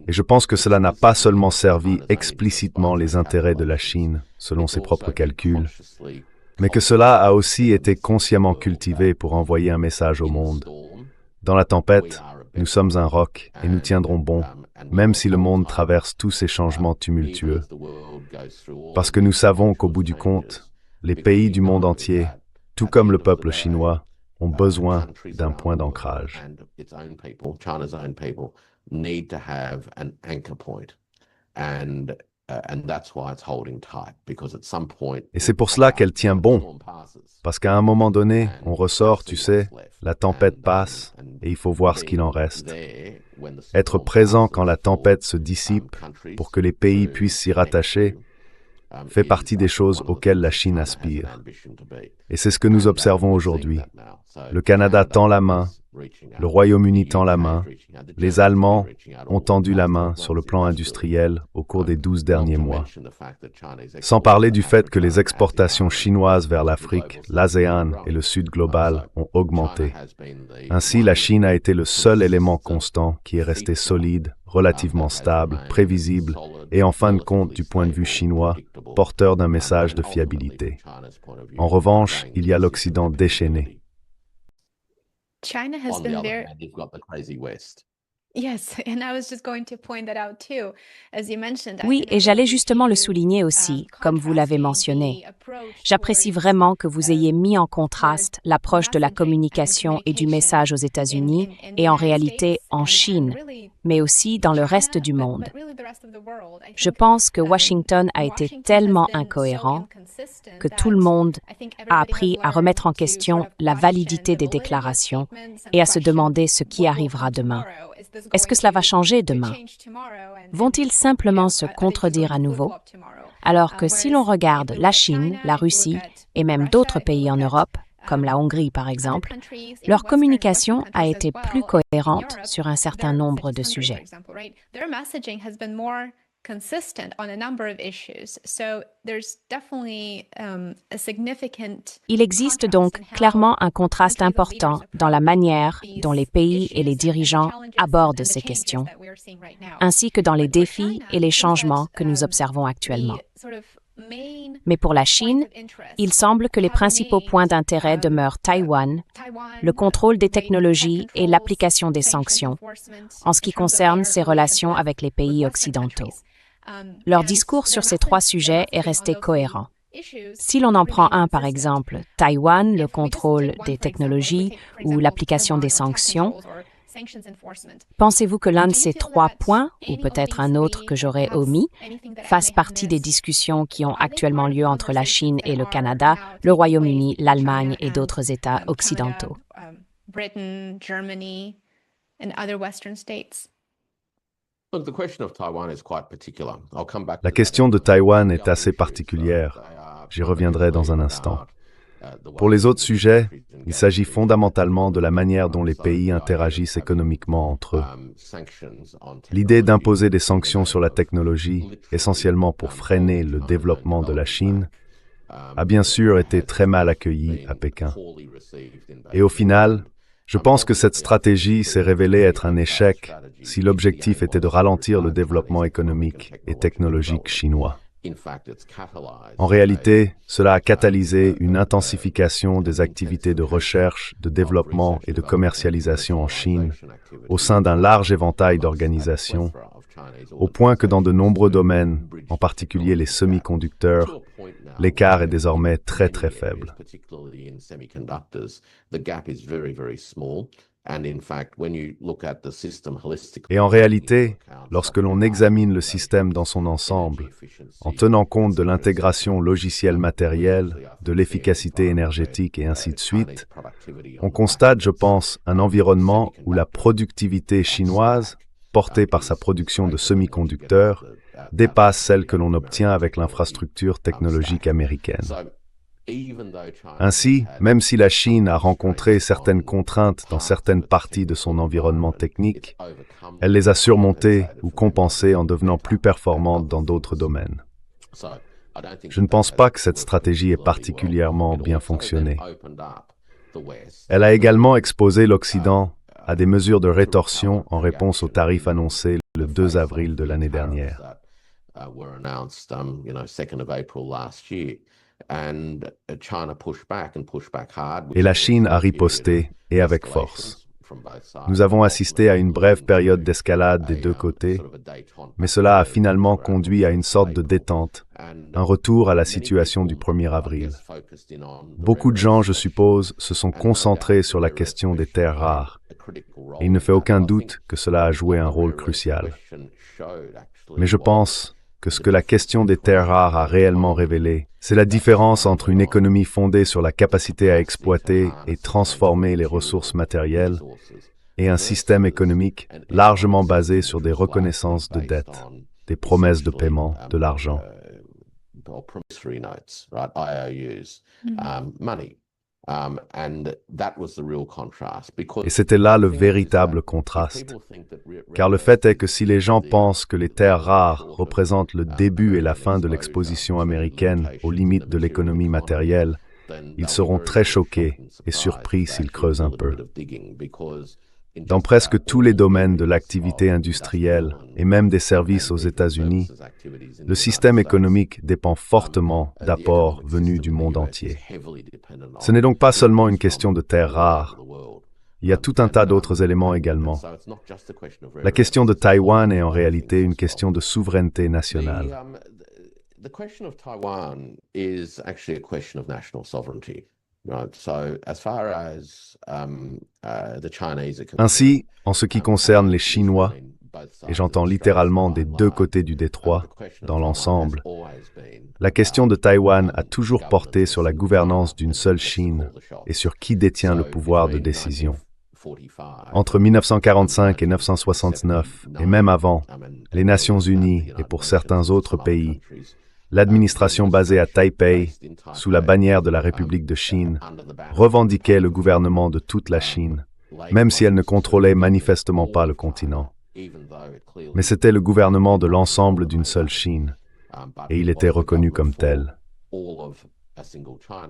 Et je pense que cela n'a pas seulement servi explicitement les intérêts de la Chine, selon ses propres calculs, mais que cela a aussi été consciemment cultivé pour envoyer un message au monde. Dans la tempête, nous sommes un roc et nous tiendrons bon, même si le monde traverse tous ces changements tumultueux. Parce que nous savons qu'au bout du compte, les pays du monde entier, tout comme le peuple chinois, ont besoin d'un point d'ancrage. Et c'est pour cela qu'elle tient bon, parce qu'à un moment donné, on ressort, tu sais, la tempête passe et il faut voir ce qu'il en reste. Être présent quand la tempête se dissipe pour que les pays puissent s'y rattacher fait partie des choses auxquelles la Chine aspire. Et c'est ce que nous observons aujourd'hui. Le Canada tend la main, le Royaume-Uni tend la main, les Allemands ont tendu la main sur le plan industriel au cours des 12 derniers mois. Sans parler du fait que les exportations chinoises vers l'Afrique, l'ASEAN et le Sud global ont augmenté. Ainsi, la Chine a été le seul élément constant qui est resté solide, relativement stable, prévisible et en fin de compte, du point de vue chinois, porteur d'un message de fiabilité. En revanche, il y a l'Occident déchaîné. China has been very You've got the crazy West. Yes, and I was just going to point that out too, as you mentioned. Oui, et j'allais justement le souligner aussi, comme vous l'avez mentionné. J'apprécie vraiment que vous ayez mis en contraste l'approche de la communication et du message aux États-Unis et en réalité en Chine, mais aussi dans le reste du monde. Je pense que Washington a été tellement incohérent que tout le monde a appris à remettre en question la validité des déclarations et à se demander ce qui arrivera demain. Est-ce que cela va changer demain? Vont-ils simplement se contredire à nouveau? Alors que si l'on regarde la Chine, la Russie et même d'autres pays en Europe, comme la Hongrie par exemple, leur communication a été plus cohérente sur un certain nombre de sujets. consistent on a number of issues. So there's definitely a significant Il existe donc clairement un contraste important dans la manière dont les pays et les dirigeants abordent ces questions, ainsi que dans les défis et les changements que nous observons actuellement. Mais pour la Chine, il semble que les principaux points d'intérêt demeurent Taïwan, le contrôle des technologies et l'application des sanctions, en ce qui concerne ses relations avec les pays occidentaux. Leur discours sur ces trois sujets est resté cohérent. Si l'on en prend un par exemple, Taïwan, le contrôle des technologies ou l'application des sanctions, pensez-vous que l'un de ces trois points, ou peut-être un autre que j'aurais omis, fasse partie des discussions qui ont actuellement lieu entre la Chine et le Canada, le Royaume-Uni, l'Allemagne et d'autres États occidentaux? Britain, Germany, and other Western states? La question de Taïwan est assez particulière. J'y reviendrai dans un instant. Pour les autres sujets, il s'agit fondamentalement de la manière dont les pays interagissent économiquement entre eux. L'idée d'imposer des sanctions sur la technologie, essentiellement pour freiner le développement de la Chine, a bien sûr été très mal accueillie à Pékin. Et au final, je pense que cette stratégie s'est révélée être un échec si l'objectif était de ralentir le développement économique et technologique chinois. En réalité, cela a catalysé une intensification des activités de recherche, de développement et de commercialisation en Chine au sein d'un large éventail d'organisations, au point que dans de nombreux domaines, en particulier les semi-conducteurs, l'écart est désormais très très faible. Et en réalité, lorsque l'on examine le système dans son ensemble, en tenant compte de l'intégration logicielle matérielle, de l'efficacité énergétique et ainsi de suite, on constate, je pense, un environnement où la productivité chinoise, portée par sa production de semi-conducteurs, dépasse celle que l'on obtient avec l'infrastructure technologique américaine. Ainsi, même si la Chine a rencontré certaines contraintes dans certaines parties de son environnement technique, elle les a surmontées ou compensées en devenant plus performante dans d'autres domaines. Je ne pense pas que cette stratégie ait particulièrement bien fonctionné. Elle a également exposé l'Occident à des mesures de rétorsion en réponse aux tarifs annoncés le 2 avril de l'année dernière. Et la Chine a riposté, et avec force. Nous avons assisté à une brève période d'escalade des deux côtés, mais cela a finalement conduit à une sorte de détente, un retour à la situation du 1er avril. Beaucoup de gens, je suppose, se sont concentrés sur la question des terres rares, et il ne fait aucun doute que cela a joué un rôle crucial. Mais je pense que ce que la question des terres rares a réellement révélé, c'est la différence entre une économie fondée sur la capacité à exploiter et transformer les ressources matérielles et un système économique largement basé sur des reconnaissances de dettes, des promesses de paiement, de l'argent. Et c'était là le véritable contraste. Car le fait est que si les gens pensent que les terres rares représentent le début et la fin de l'exposition américaine aux limites de l'économie matérielle, ils seront très choqués et surpris s'ils creusent un peu. Dans presque tous les domaines de l'activité industrielle et même des services aux États-Unis, le système économique dépend fortement d'apports venus du monde entier. Ce n'est donc pas seulement une question de terres rares. Il y a tout un tas d'autres éléments également. La question de Taïwan est en réalité une question de souveraineté nationale. Ainsi, en ce qui concerne les Chinois, et j'entends littéralement des deux côtés du détroit, dans l'ensemble, la question de Taïwan a toujours porté sur la gouvernance d'une seule Chine et sur qui détient le pouvoir de décision. Entre 1945 et 1969, et même avant, les Nations Unies et pour certains autres pays, l'administration basée à Taipei, sous la bannière de la République de Chine, revendiquait le gouvernement de toute la Chine, même si elle ne contrôlait manifestement pas le continent. Mais c'était le gouvernement de l'ensemble d'une seule Chine, et il était reconnu comme tel.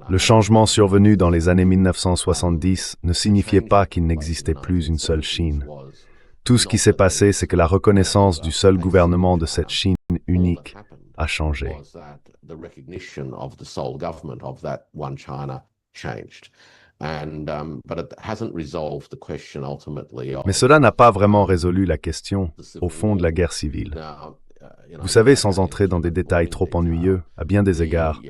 Le changement survenu dans les années 1970 ne signifiait pas qu'il n'existait plus une seule Chine. Tout ce qui s'est passé, c'est que la reconnaissance du seul gouvernement de cette Chine unique a changé. Mais cela n'a pas vraiment résolu la question, au fond, de la guerre civile. Vous savez, sans entrer dans des détails trop ennuyeux, à bien des égards,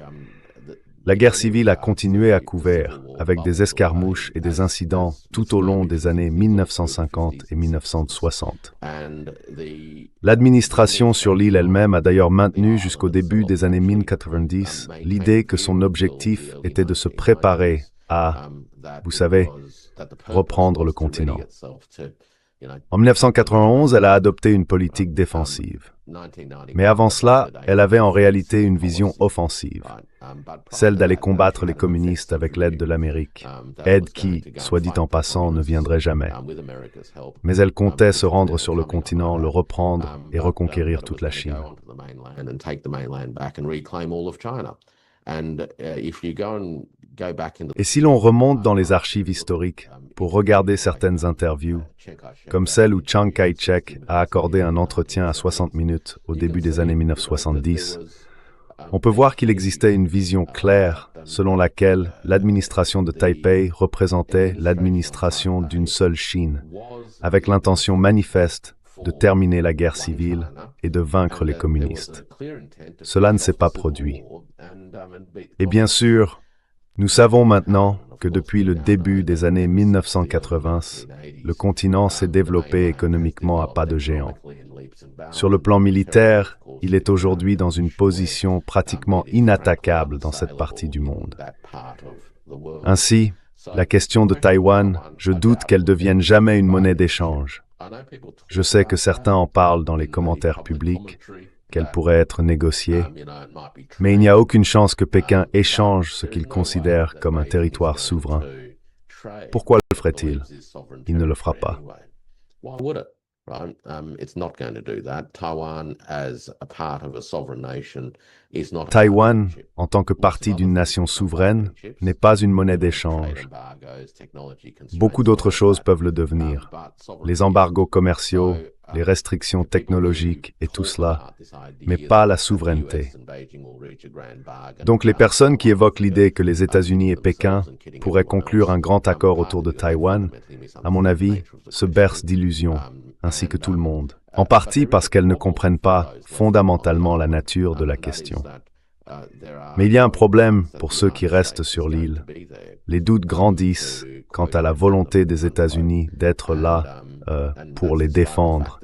la guerre civile a continué à couvert, avec des escarmouches et des incidents tout au long des années 1950 et 1960. L'administration sur l'île elle-même a d'ailleurs maintenu jusqu'au début des années 1990 l'idée que son objectif était de se préparer à, vous savez, reprendre le continent. En 1991, elle a adopté une politique défensive. Mais avant cela, elle avait en réalité une vision offensive, celle d'aller combattre les communistes avec l'aide de l'Amérique, aide qui, soit dit en passant, ne viendrait jamais. Mais elle comptait se rendre sur le continent, le reprendre et reconquérir toute la Chine. Et si l'on remonte dans les archives historiques pour regarder certaines interviews, comme celle où Chiang Kai-shek a accordé un entretien à 60 minutes au début des années 1970, on peut voir qu'il existait une vision claire selon laquelle l'administration de Taipei représentait l'administration d'une seule Chine, avec l'intention manifeste de terminer la guerre civile et de vaincre les communistes. Cela ne s'est pas produit. Et bien sûr, nous savons maintenant que depuis le début des années 1980, le continent s'est développé économiquement à pas de géant. Sur le plan militaire, il est aujourd'hui dans une position pratiquement inattaquable dans cette partie du monde. Ainsi, la question de Taïwan, je doute qu'elle devienne jamais une monnaie d'échange. Je sais que certains en parlent dans les commentaires publics, qu'elle pourrait être négociée, mais il n'y a aucune chance que Pékin échange ce qu'il considère comme un territoire souverain. Pourquoi le ferait-il? Il ne le fera pas. Taïwan, en tant que partie d'une nation souveraine, n'est pas une monnaie d'échange. Beaucoup d'autres choses peuvent le devenir. Les embargos commerciaux, les restrictions technologiques et tout cela, mais pas la souveraineté. Donc les personnes qui évoquent l'idée que les États-Unis et Pékin pourraient conclure un grand accord autour de Taïwan, à mon avis, se bercent d'illusions, ainsi que tout le monde, en partie parce qu'elles ne comprennent pas fondamentalement la nature de la question. Mais il y a un problème pour ceux qui restent sur l'île. Les doutes grandissent quant à la volonté des États-Unis d'être là pour les défendre.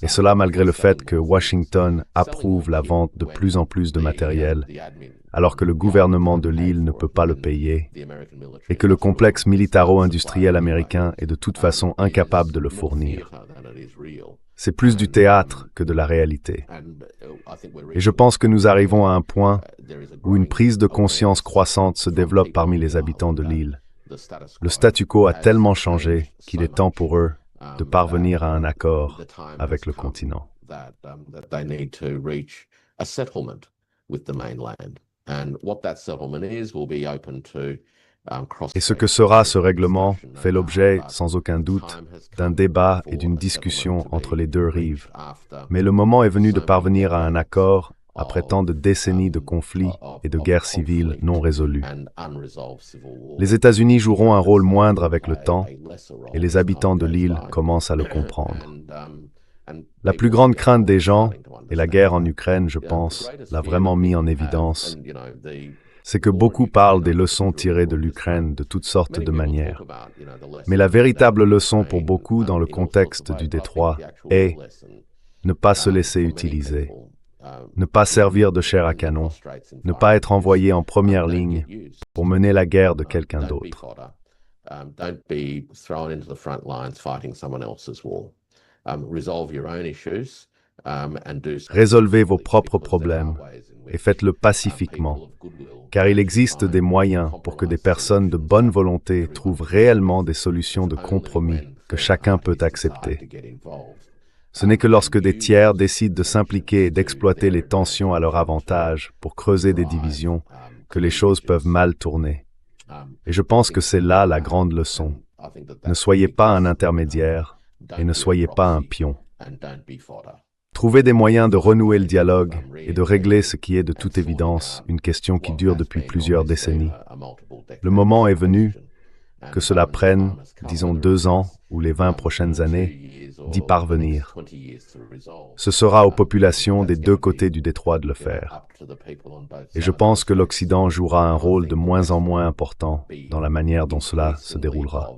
Et cela malgré le fait que Washington approuve la vente de plus en plus de matériel, alors que le gouvernement de l'île ne peut pas le payer, et que le complexe militaro-industriel américain est de toute façon incapable de le fournir. C'est plus du théâtre que de la réalité. Et je pense que nous arrivons à un point où une prise de conscience croissante se développe parmi les habitants de l'île. Le statu quo a tellement changé qu'il est temps pour eux de parvenir à un accord avec le continent. Et ce que sera ce règlement fait l'objet, sans aucun doute, d'un débat et d'une discussion entre les deux rives. Mais le moment est venu de parvenir à un accord après tant de décennies de conflits et de guerres civiles non résolues. Les États-Unis joueront un rôle moindre avec le temps, et les habitants de l'île commencent à le comprendre. La plus grande crainte des gens, et la guerre en Ukraine, je pense, l'a vraiment mis en évidence, c'est que beaucoup parlent des leçons tirées de l'Ukraine de toutes sortes de manières. Mais la véritable leçon pour beaucoup dans le contexte du détroit est ne pas se laisser utiliser, ne pas servir de chair à canon, ne pas être envoyé en première ligne pour mener la guerre de quelqu'un d'autre. Résolvez vos propres problèmes et faites-le pacifiquement, car il existe des moyens pour que des personnes de bonne volonté trouvent réellement des solutions de compromis que chacun peut accepter. Ce n'est que lorsque des tiers décident de s'impliquer et d'exploiter les tensions à leur avantage pour creuser des divisions que les choses peuvent mal tourner. Et je pense que c'est là la grande leçon. Ne soyez pas un intermédiaire et ne soyez pas un pion. Trouvez des moyens de renouer le dialogue et de régler ce qui est de toute évidence une question qui dure depuis plusieurs décennies. Le moment est venu, que cela prenne, disons 2 ans ou les 20 prochaines années, d'y parvenir. Ce sera aux populations des 2 côtés du détroit de le faire. Et je pense que l'Occident jouera un rôle de moins en moins important dans la manière dont cela se déroulera.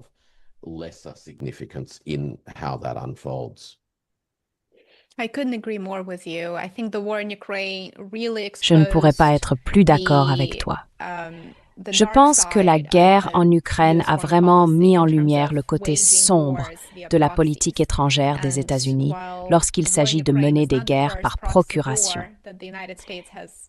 Je ne pourrais pas être plus d'accord avec toi. Je pense que la guerre en Ukraine a vraiment mis en lumière le côté sombre de la politique étrangère des États-Unis lorsqu'il s'agit de mener des guerres par procuration.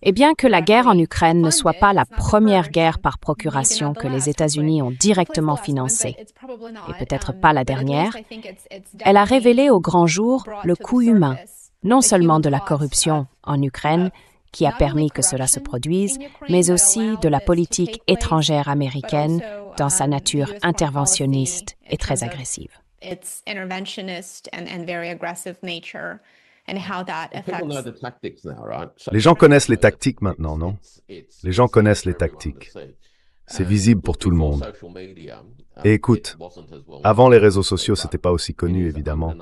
Et bien que la guerre en Ukraine ne soit pas la première guerre par procuration que les États-Unis ont directement financée, et peut-être pas la dernière, elle a révélé au grand jour le coût humain, non seulement de la corruption en Ukraine, qui a permis que cela se produise, mais aussi de la politique étrangère américaine dans sa nature interventionniste et très agressive. Les gens connaissent les tactiques maintenant, non? Les gens connaissent les tactiques. C'est visible pour tout le monde. Et écoute, avant les réseaux sociaux, c'était pas aussi connu, évidemment.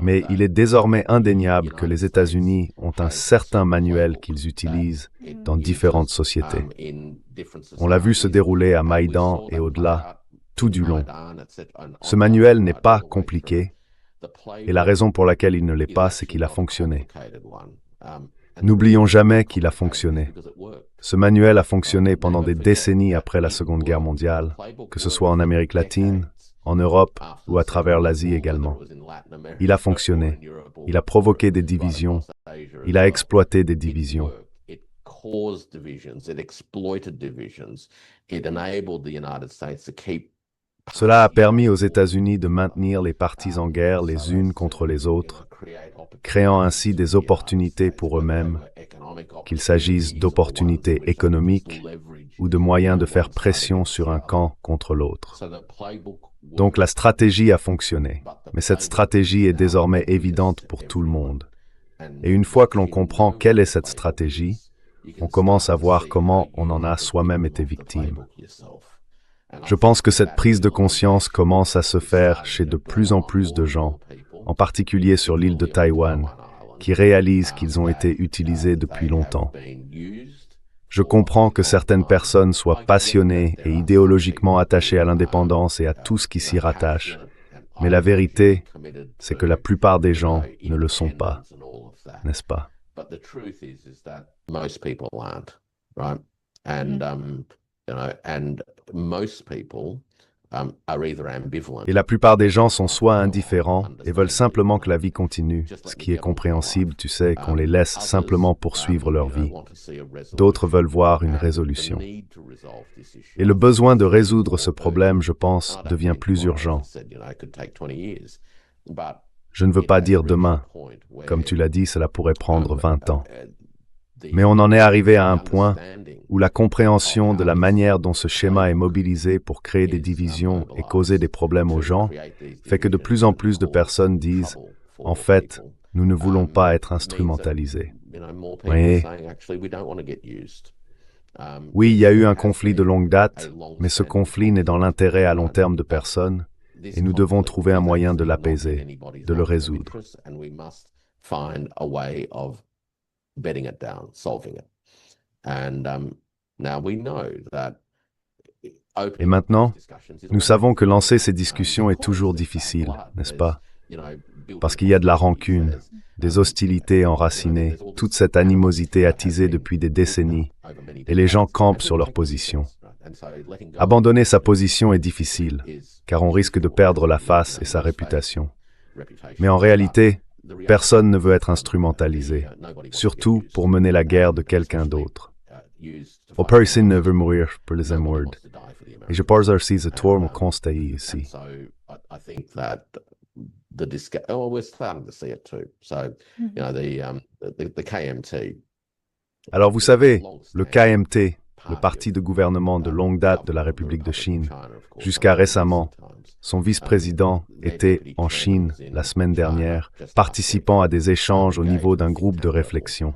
Mais il est désormais indéniable que les États-Unis ont un certain manuel qu'ils utilisent dans différentes sociétés. On l'a vu se dérouler à Maïdan et au-delà, tout du long. Ce manuel n'est pas compliqué, et la raison pour laquelle il ne l'est pas, c'est qu'il a fonctionné. N'oublions jamais qu'il a fonctionné. Ce manuel a fonctionné pendant des décennies après la Seconde Guerre mondiale, que ce soit en Amérique latine, en Europe ou à travers l'Asie également. Il a fonctionné. Il a provoqué des divisions. Il a exploité des divisions. Cela a permis aux États-Unis de maintenir les parties en guerre les unes contre les autres, créant ainsi des opportunités pour eux-mêmes, qu'il s'agisse d'opportunités économiques ou de moyens de faire pression sur un camp contre l'autre. Donc la stratégie a fonctionné, mais cette stratégie est désormais évidente pour tout le monde. Et une fois que l'on comprend quelle est cette stratégie, on commence à voir comment on en a soi-même été victime. Je pense que cette prise de conscience commence à se faire chez de plus en plus de gens, en particulier sur l'île de Taïwan, qui réalisent qu'ils ont été utilisés depuis longtemps. Je comprends que certaines personnes soient passionnées et idéologiquement attachées à l'indépendance et à tout ce qui s'y rattache, mais la vérité, c'est que la plupart des gens ne le sont pas, n'est-ce pas? Et la plupart des gens sont soit indifférents et veulent simplement que la vie continue, ce qui est compréhensible, tu sais, qu'on les laisse simplement poursuivre leur vie. D'autres veulent voir une résolution. Et le besoin de résoudre ce problème, je pense, devient plus urgent. Je ne veux pas dire demain. Comme tu l'as dit, cela pourrait prendre 20 ans. Mais on en est arrivé à un point où la compréhension de la manière dont ce schéma est mobilisé pour créer des divisions et causer des problèmes aux gens fait que de plus en plus de personnes disent « En fait, nous ne voulons pas être instrumentalisés. » Oui, il y a eu un conflit de longue date, mais ce conflit n'est dans l'intérêt à long terme de personne, et nous devons trouver un moyen de l'apaiser, de le résoudre. Bedding it down, solving it. Et maintenant, nous savons que lancer ces discussions est toujours difficile, n'est-ce pas? Parce qu'il y a de la rancune, des hostilités enracinées, toute cette animosité attisée depuis des décennies, et les gens campent sur leur position. Abandonner sa position est difficile, car on risque de perdre la face et sa réputation. Mais en réalité, personne ne veut être instrumentalisé, surtout pour mener la guerre de quelqu'un d'autre. O person ne veut mourir pour les M-words. Et je pense aussi que toi me constater ici. I think that we're starting to see it too. So, the KMT. Alors vous savez, le KMT, le parti de gouvernement de longue date de la République de Chine, jusqu'à récemment, son vice-président était en Chine la semaine dernière, participant à des échanges au niveau d'un groupe de réflexion.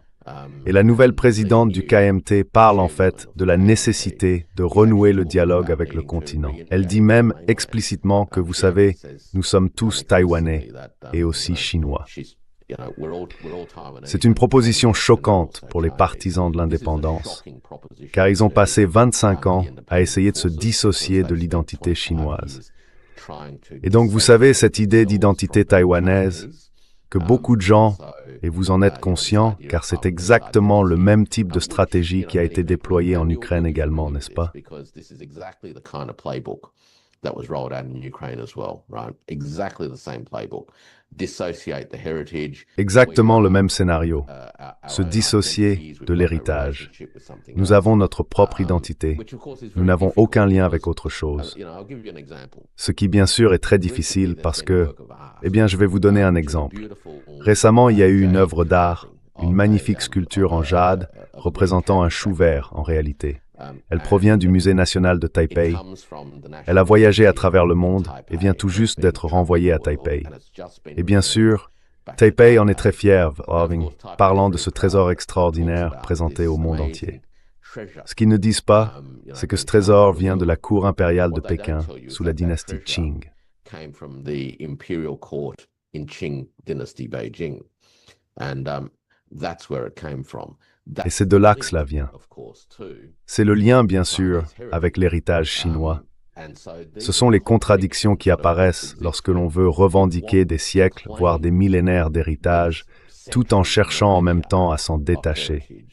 Et la nouvelle présidente du KMT parle en fait de la nécessité de renouer le dialogue avec le continent. Elle dit même explicitement que, vous savez, nous sommes tous Taïwanais et aussi Chinois. C'est une proposition choquante pour les partisans de l'indépendance, car ils ont passé 25 ans à essayer de se dissocier de l'identité chinoise. Et donc, vous savez, cette idée d'identité taïwanaise, que beaucoup de gens, et vous en êtes conscients, car c'est exactement le même type de stratégie qui a été déployée en Ukraine également, n'est-ce pas? That was rolled out in Ukraine as well, right? Exactly the same playbook. Dissociate the heritage. Exactement le même scénario. Se dissocier de l'héritage. Nous avons notre propre identité. Nous n'avons aucun lien avec autre chose. Ce qui, bien sûr, est très difficile parce que, je vais vous donner un exemple. Récemment, il y a eu une œuvre d'art, une magnifique sculpture en jade représentant un chou vert en réalité. Elle provient du Musée national de Taipei. Elle a voyagé à travers le monde et vient tout juste d'être renvoyée à Taipei. Et bien sûr, Taipei en est très fier, parlant de ce trésor extraordinaire présenté au monde entier. Ce qu'ils ne disent pas, c'est que ce trésor vient de la cour impériale de Pékin sous la dynastie Qing. Et c'est de là que cela vient. C'est le lien, bien sûr, avec l'héritage chinois. Ce sont les contradictions qui apparaissent lorsque l'on veut revendiquer des siècles, voire des millénaires d'héritage, tout en cherchant en même temps à s'en détacher.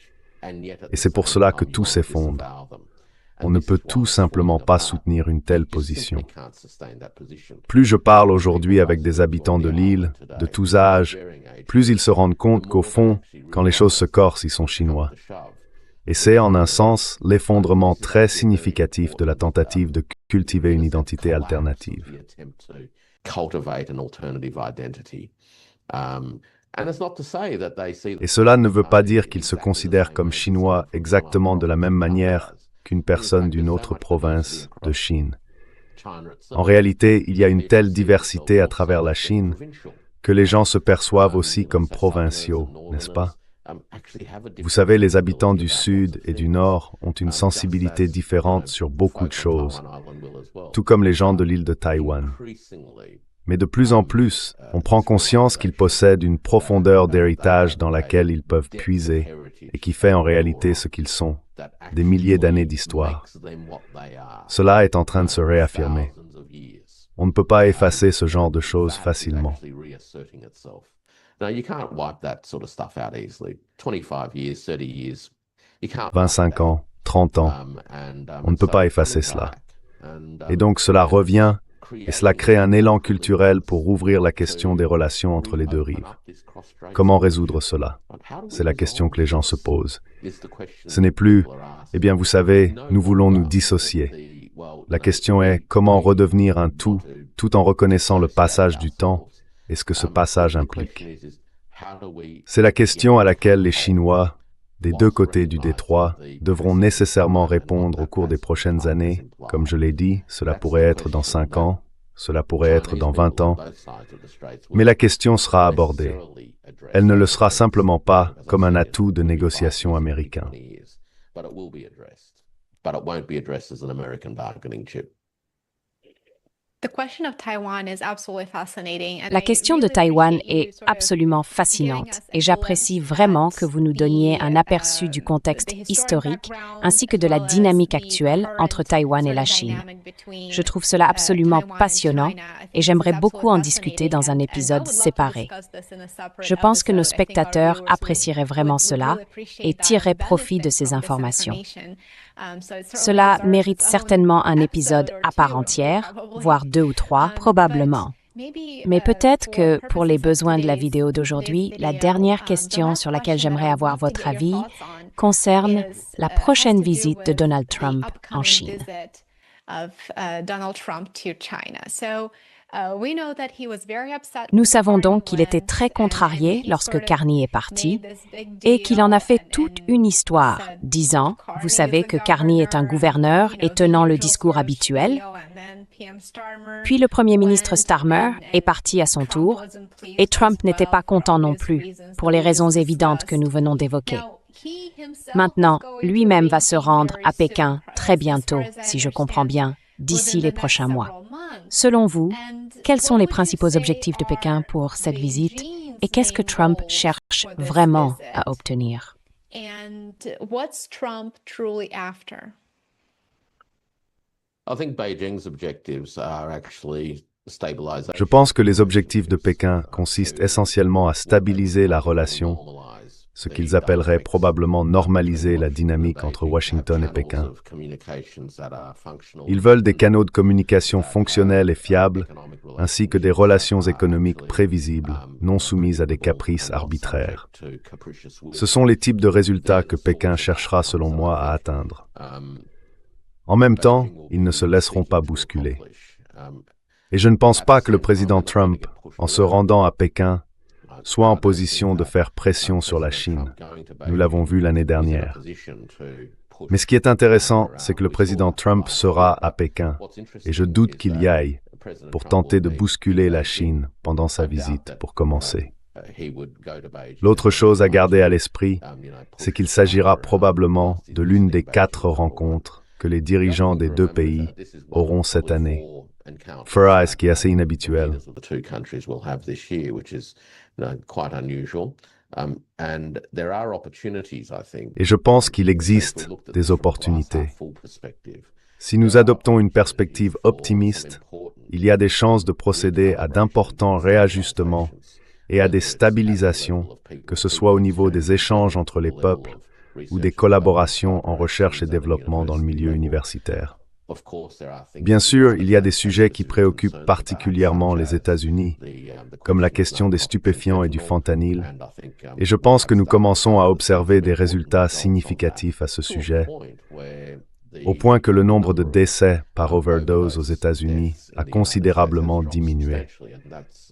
Et c'est pour cela que tout s'effondre. On ne peut tout simplement pas soutenir une telle position. Plus je parle aujourd'hui avec des habitants de l'île, de tous âges, plus ils se rendent compte qu'au fond, quand les choses se corsent, ils sont chinois. Et c'est, en un sens, l'effondrement très significatif de la tentative de cultiver une identité alternative. Et cela ne veut pas dire qu'ils se considèrent comme chinois exactement de la même manière qu'une personne d'une autre province de Chine. En réalité, il y a une telle diversité à travers la Chine que les gens se perçoivent aussi comme provinciaux, n'est-ce pas? Vous savez, les habitants du Sud et du Nord ont une sensibilité différente sur beaucoup de choses, tout comme les gens de l'île de Taïwan. Mais de plus en plus, on prend conscience qu'ils possèdent une profondeur d'héritage dans laquelle ils peuvent puiser et qui fait en réalité ce qu'ils sont, des milliers d'années d'histoire. Cela est en train de se réaffirmer. On ne peut pas effacer ce genre de choses facilement. 25 ans, 30 ans, on ne peut pas effacer cela. Et donc cela revient et cela crée un élan culturel pour rouvrir la question des relations entre les deux rives. Comment résoudre cela? C'est la question que les gens se posent. Ce n'est plus, vous savez, nous voulons nous dissocier. La question est comment redevenir un tout en reconnaissant le passage du temps et ce que ce passage implique. C'est la question à laquelle les Chinois, des deux côtés du détroit, devront nécessairement répondre au cours des prochaines années. Comme je l'ai dit, cela pourrait être dans 5 ans, cela pourrait être dans 20 ans, mais la question sera abordée. Elle ne le sera simplement pas comme un atout de négociation américain. La question de Taïwan est absolument fascinante et j'apprécie vraiment que vous nous donniez un aperçu du contexte historique ainsi que de la dynamique actuelle entre Taïwan et la Chine. Je trouve cela absolument passionnant et j'aimerais beaucoup en discuter dans un épisode séparé. Je pense que nos spectateurs apprécieraient vraiment cela et tireraient profit de ces informations. Cela mérite certainement un épisode à part entière, voire 2 ou 3, probablement. Mais peut-être que, pour les besoins de la vidéo d'aujourd'hui, la dernière question sur laquelle j'aimerais avoir votre avis concerne la prochaine visite de Donald Trump en Chine. Nous savons donc qu'il était très contrarié lorsque Carney est parti et qu'il en a fait toute une histoire, disant « Vous savez que Carney est un gouverneur et tenant le discours habituel ». Puis le premier ministre Starmer est parti à son tour et Trump n'était pas content non plus, pour les raisons évidentes que nous venons d'évoquer. Maintenant, lui-même va se rendre à Pékin très bientôt, si je comprends bien, d'ici les prochains mois. Selon vous, quels sont les principaux objectifs de Pékin pour cette visite et qu'est-ce que Trump cherche vraiment à obtenir? Je pense que les objectifs de Pékin consistent essentiellement à stabiliser la relation, ce qu'ils appelleraient probablement normaliser la dynamique entre Washington et Pékin. Ils veulent des canaux de communication fonctionnels et fiables, ainsi que des relations économiques prévisibles, non soumises à des caprices arbitraires. Ce sont les types de résultats que Pékin cherchera, selon moi, à atteindre. En même temps, ils ne se laisseront pas bousculer. Et je ne pense pas que le président Trump, en se rendant à Pékin, soit en position de faire pression sur la Chine. Nous l'avons vu l'année dernière. Mais ce qui est intéressant, c'est que le président Trump sera à Pékin, et je doute qu'il y aille, pour tenter de bousculer la Chine pendant sa visite, pour commencer. L'autre chose à garder à l'esprit, c'est qu'il s'agira probablement de l'une des 4 rencontres que les dirigeants des 2 pays auront cette année. Fura, ce qui est assez inhabituel. Et je pense qu'il existe des opportunités. Si nous adoptons une perspective optimiste, il y a des chances de procéder à d'importants réajustements et à des stabilisations, que ce soit au niveau des échanges entre les peuples ou des collaborations en recherche et développement dans le milieu universitaire. Bien sûr, il y a des sujets qui préoccupent particulièrement les États-Unis, comme la question des stupéfiants et du fentanyl, et je pense que nous commençons à observer des résultats significatifs à ce sujet, au point que le nombre de décès par overdose aux États-Unis a considérablement diminué.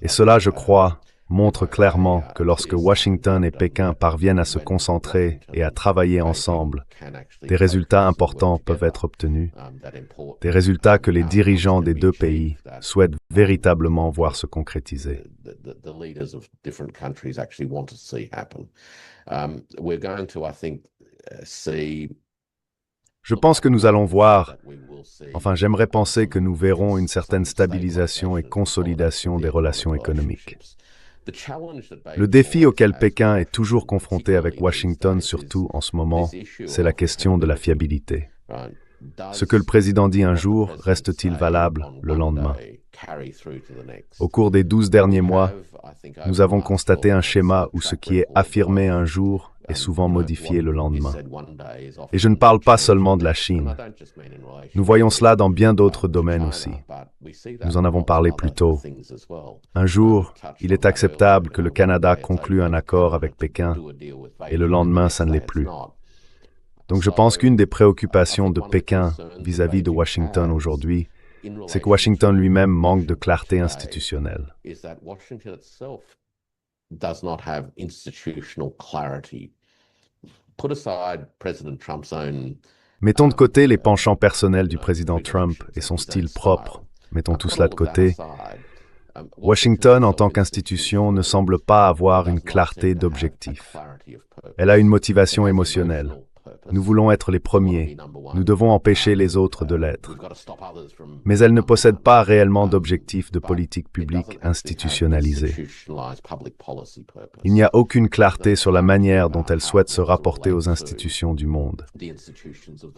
Et cela, je crois, montre clairement que lorsque Washington et Pékin parviennent à se concentrer et à travailler ensemble, des résultats importants peuvent être obtenus, des résultats que les dirigeants des 2 pays souhaitent véritablement voir se concrétiser. Je pense que nous allons voir, j'aimerais penser que nous verrons une certaine stabilisation et consolidation des relations économiques. Le défi auquel Pékin est toujours confronté avec Washington, surtout en ce moment, c'est la question de la fiabilité. Ce que le président dit un jour, reste-t-il valable le lendemain? Au cours des 12 derniers mois, nous avons constaté un schéma où ce qui est affirmé un jour est souvent modifié le lendemain. Et je ne parle pas seulement de la Chine. Nous voyons cela dans bien d'autres domaines aussi. Nous en avons parlé plus tôt. Un jour, il est acceptable que le Canada conclue un accord avec Pékin, et le lendemain, ça ne l'est plus. Donc je pense qu'une des préoccupations de Pékin vis-à-vis de Washington aujourd'hui, c'est que Washington lui-même manque de clarté institutionnelle. Mettons de côté les penchants personnels du président Trump et son style propre. Mettons tout cela de côté. Washington, en tant qu'institution, ne semble pas avoir une clarté d'objectif. Elle a une motivation émotionnelle. Nous voulons être les premiers. Nous devons empêcher les autres de l'être. Mais elle ne possède pas réellement d'objectif de politique publique institutionnalisée. Il n'y a aucune clarté sur la manière dont elle souhaite se rapporter aux institutions du monde.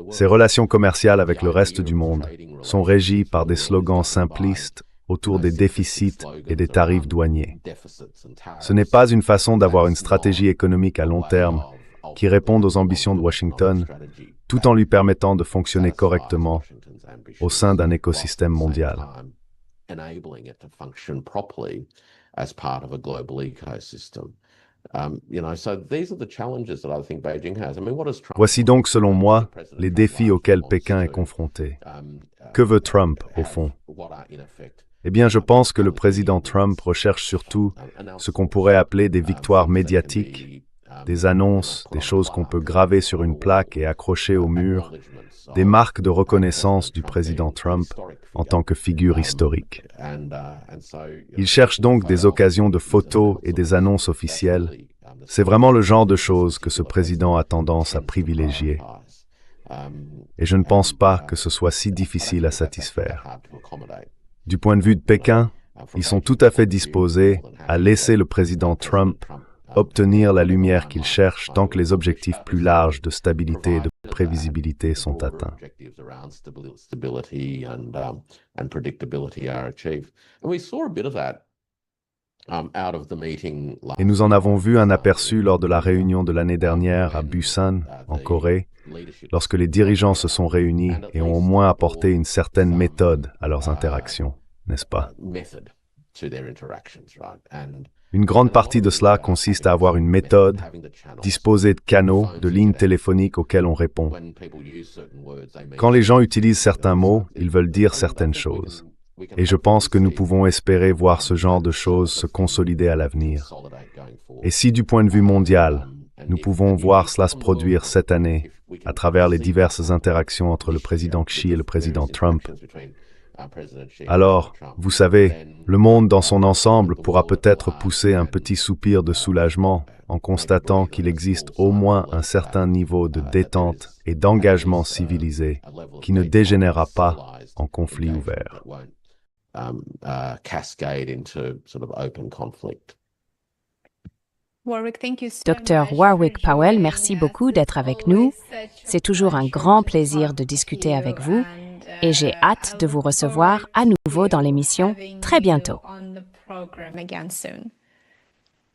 Ses relations commerciales avec le reste du monde sont régies par des slogans simplistes autour des déficits et des tarifs douaniers. Ce n'est pas une façon d'avoir une stratégie économique à long terme qui répondent aux ambitions de Washington, tout en lui permettant de fonctionner correctement au sein d'un écosystème mondial. Voici donc, selon moi, les défis auxquels Pékin est confronté. Que veut Trump, au fond? Eh bien, je pense que le président Trump recherche surtout ce qu'on pourrait appeler des victoires médiatiques, des annonces, des choses qu'on peut graver sur une plaque et accrocher au mur, des marques de reconnaissance du président Trump en tant que figure historique. Il cherche donc des occasions de photos et des annonces officielles. C'est vraiment le genre de choses que ce président a tendance à privilégier. Et je ne pense pas que ce soit si difficile à satisfaire. Du point de vue de Pékin, ils sont tout à fait disposés à laisser le président Trump obtenir la lumière qu'il cherche tant que les objectifs plus larges de stabilité et de prévisibilité sont atteints. Et nous en avons vu un aperçu lors de la réunion de l'année dernière à Busan, en Corée, lorsque les dirigeants se sont réunis et ont au moins apporté une certaine méthode à leurs interactions, n'est-ce pas? Une grande partie de cela consiste à avoir une méthode, disposer de canaux, de lignes téléphoniques auxquelles on répond. Quand les gens utilisent certains mots, ils veulent dire certaines choses. Et je pense que nous pouvons espérer voir ce genre de choses se consolider à l'avenir. Et si du point de vue mondial, nous pouvons voir cela se produire cette année, à travers les diverses interactions entre le président Xi et le président Trump, alors, vous savez, le monde dans son ensemble pourra peut-être pousser un petit soupir de soulagement en constatant qu'il existe au moins un certain niveau de détente et d'engagement civilisé qui ne dégénérera pas en conflit ouvert. Dr. Warwick Powell, merci beaucoup d'être avec nous. C'est toujours un grand plaisir de discuter avec vous et j'ai hâte de vous recevoir à nouveau dans l'émission très bientôt.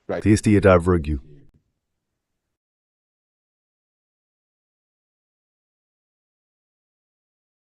Tasty et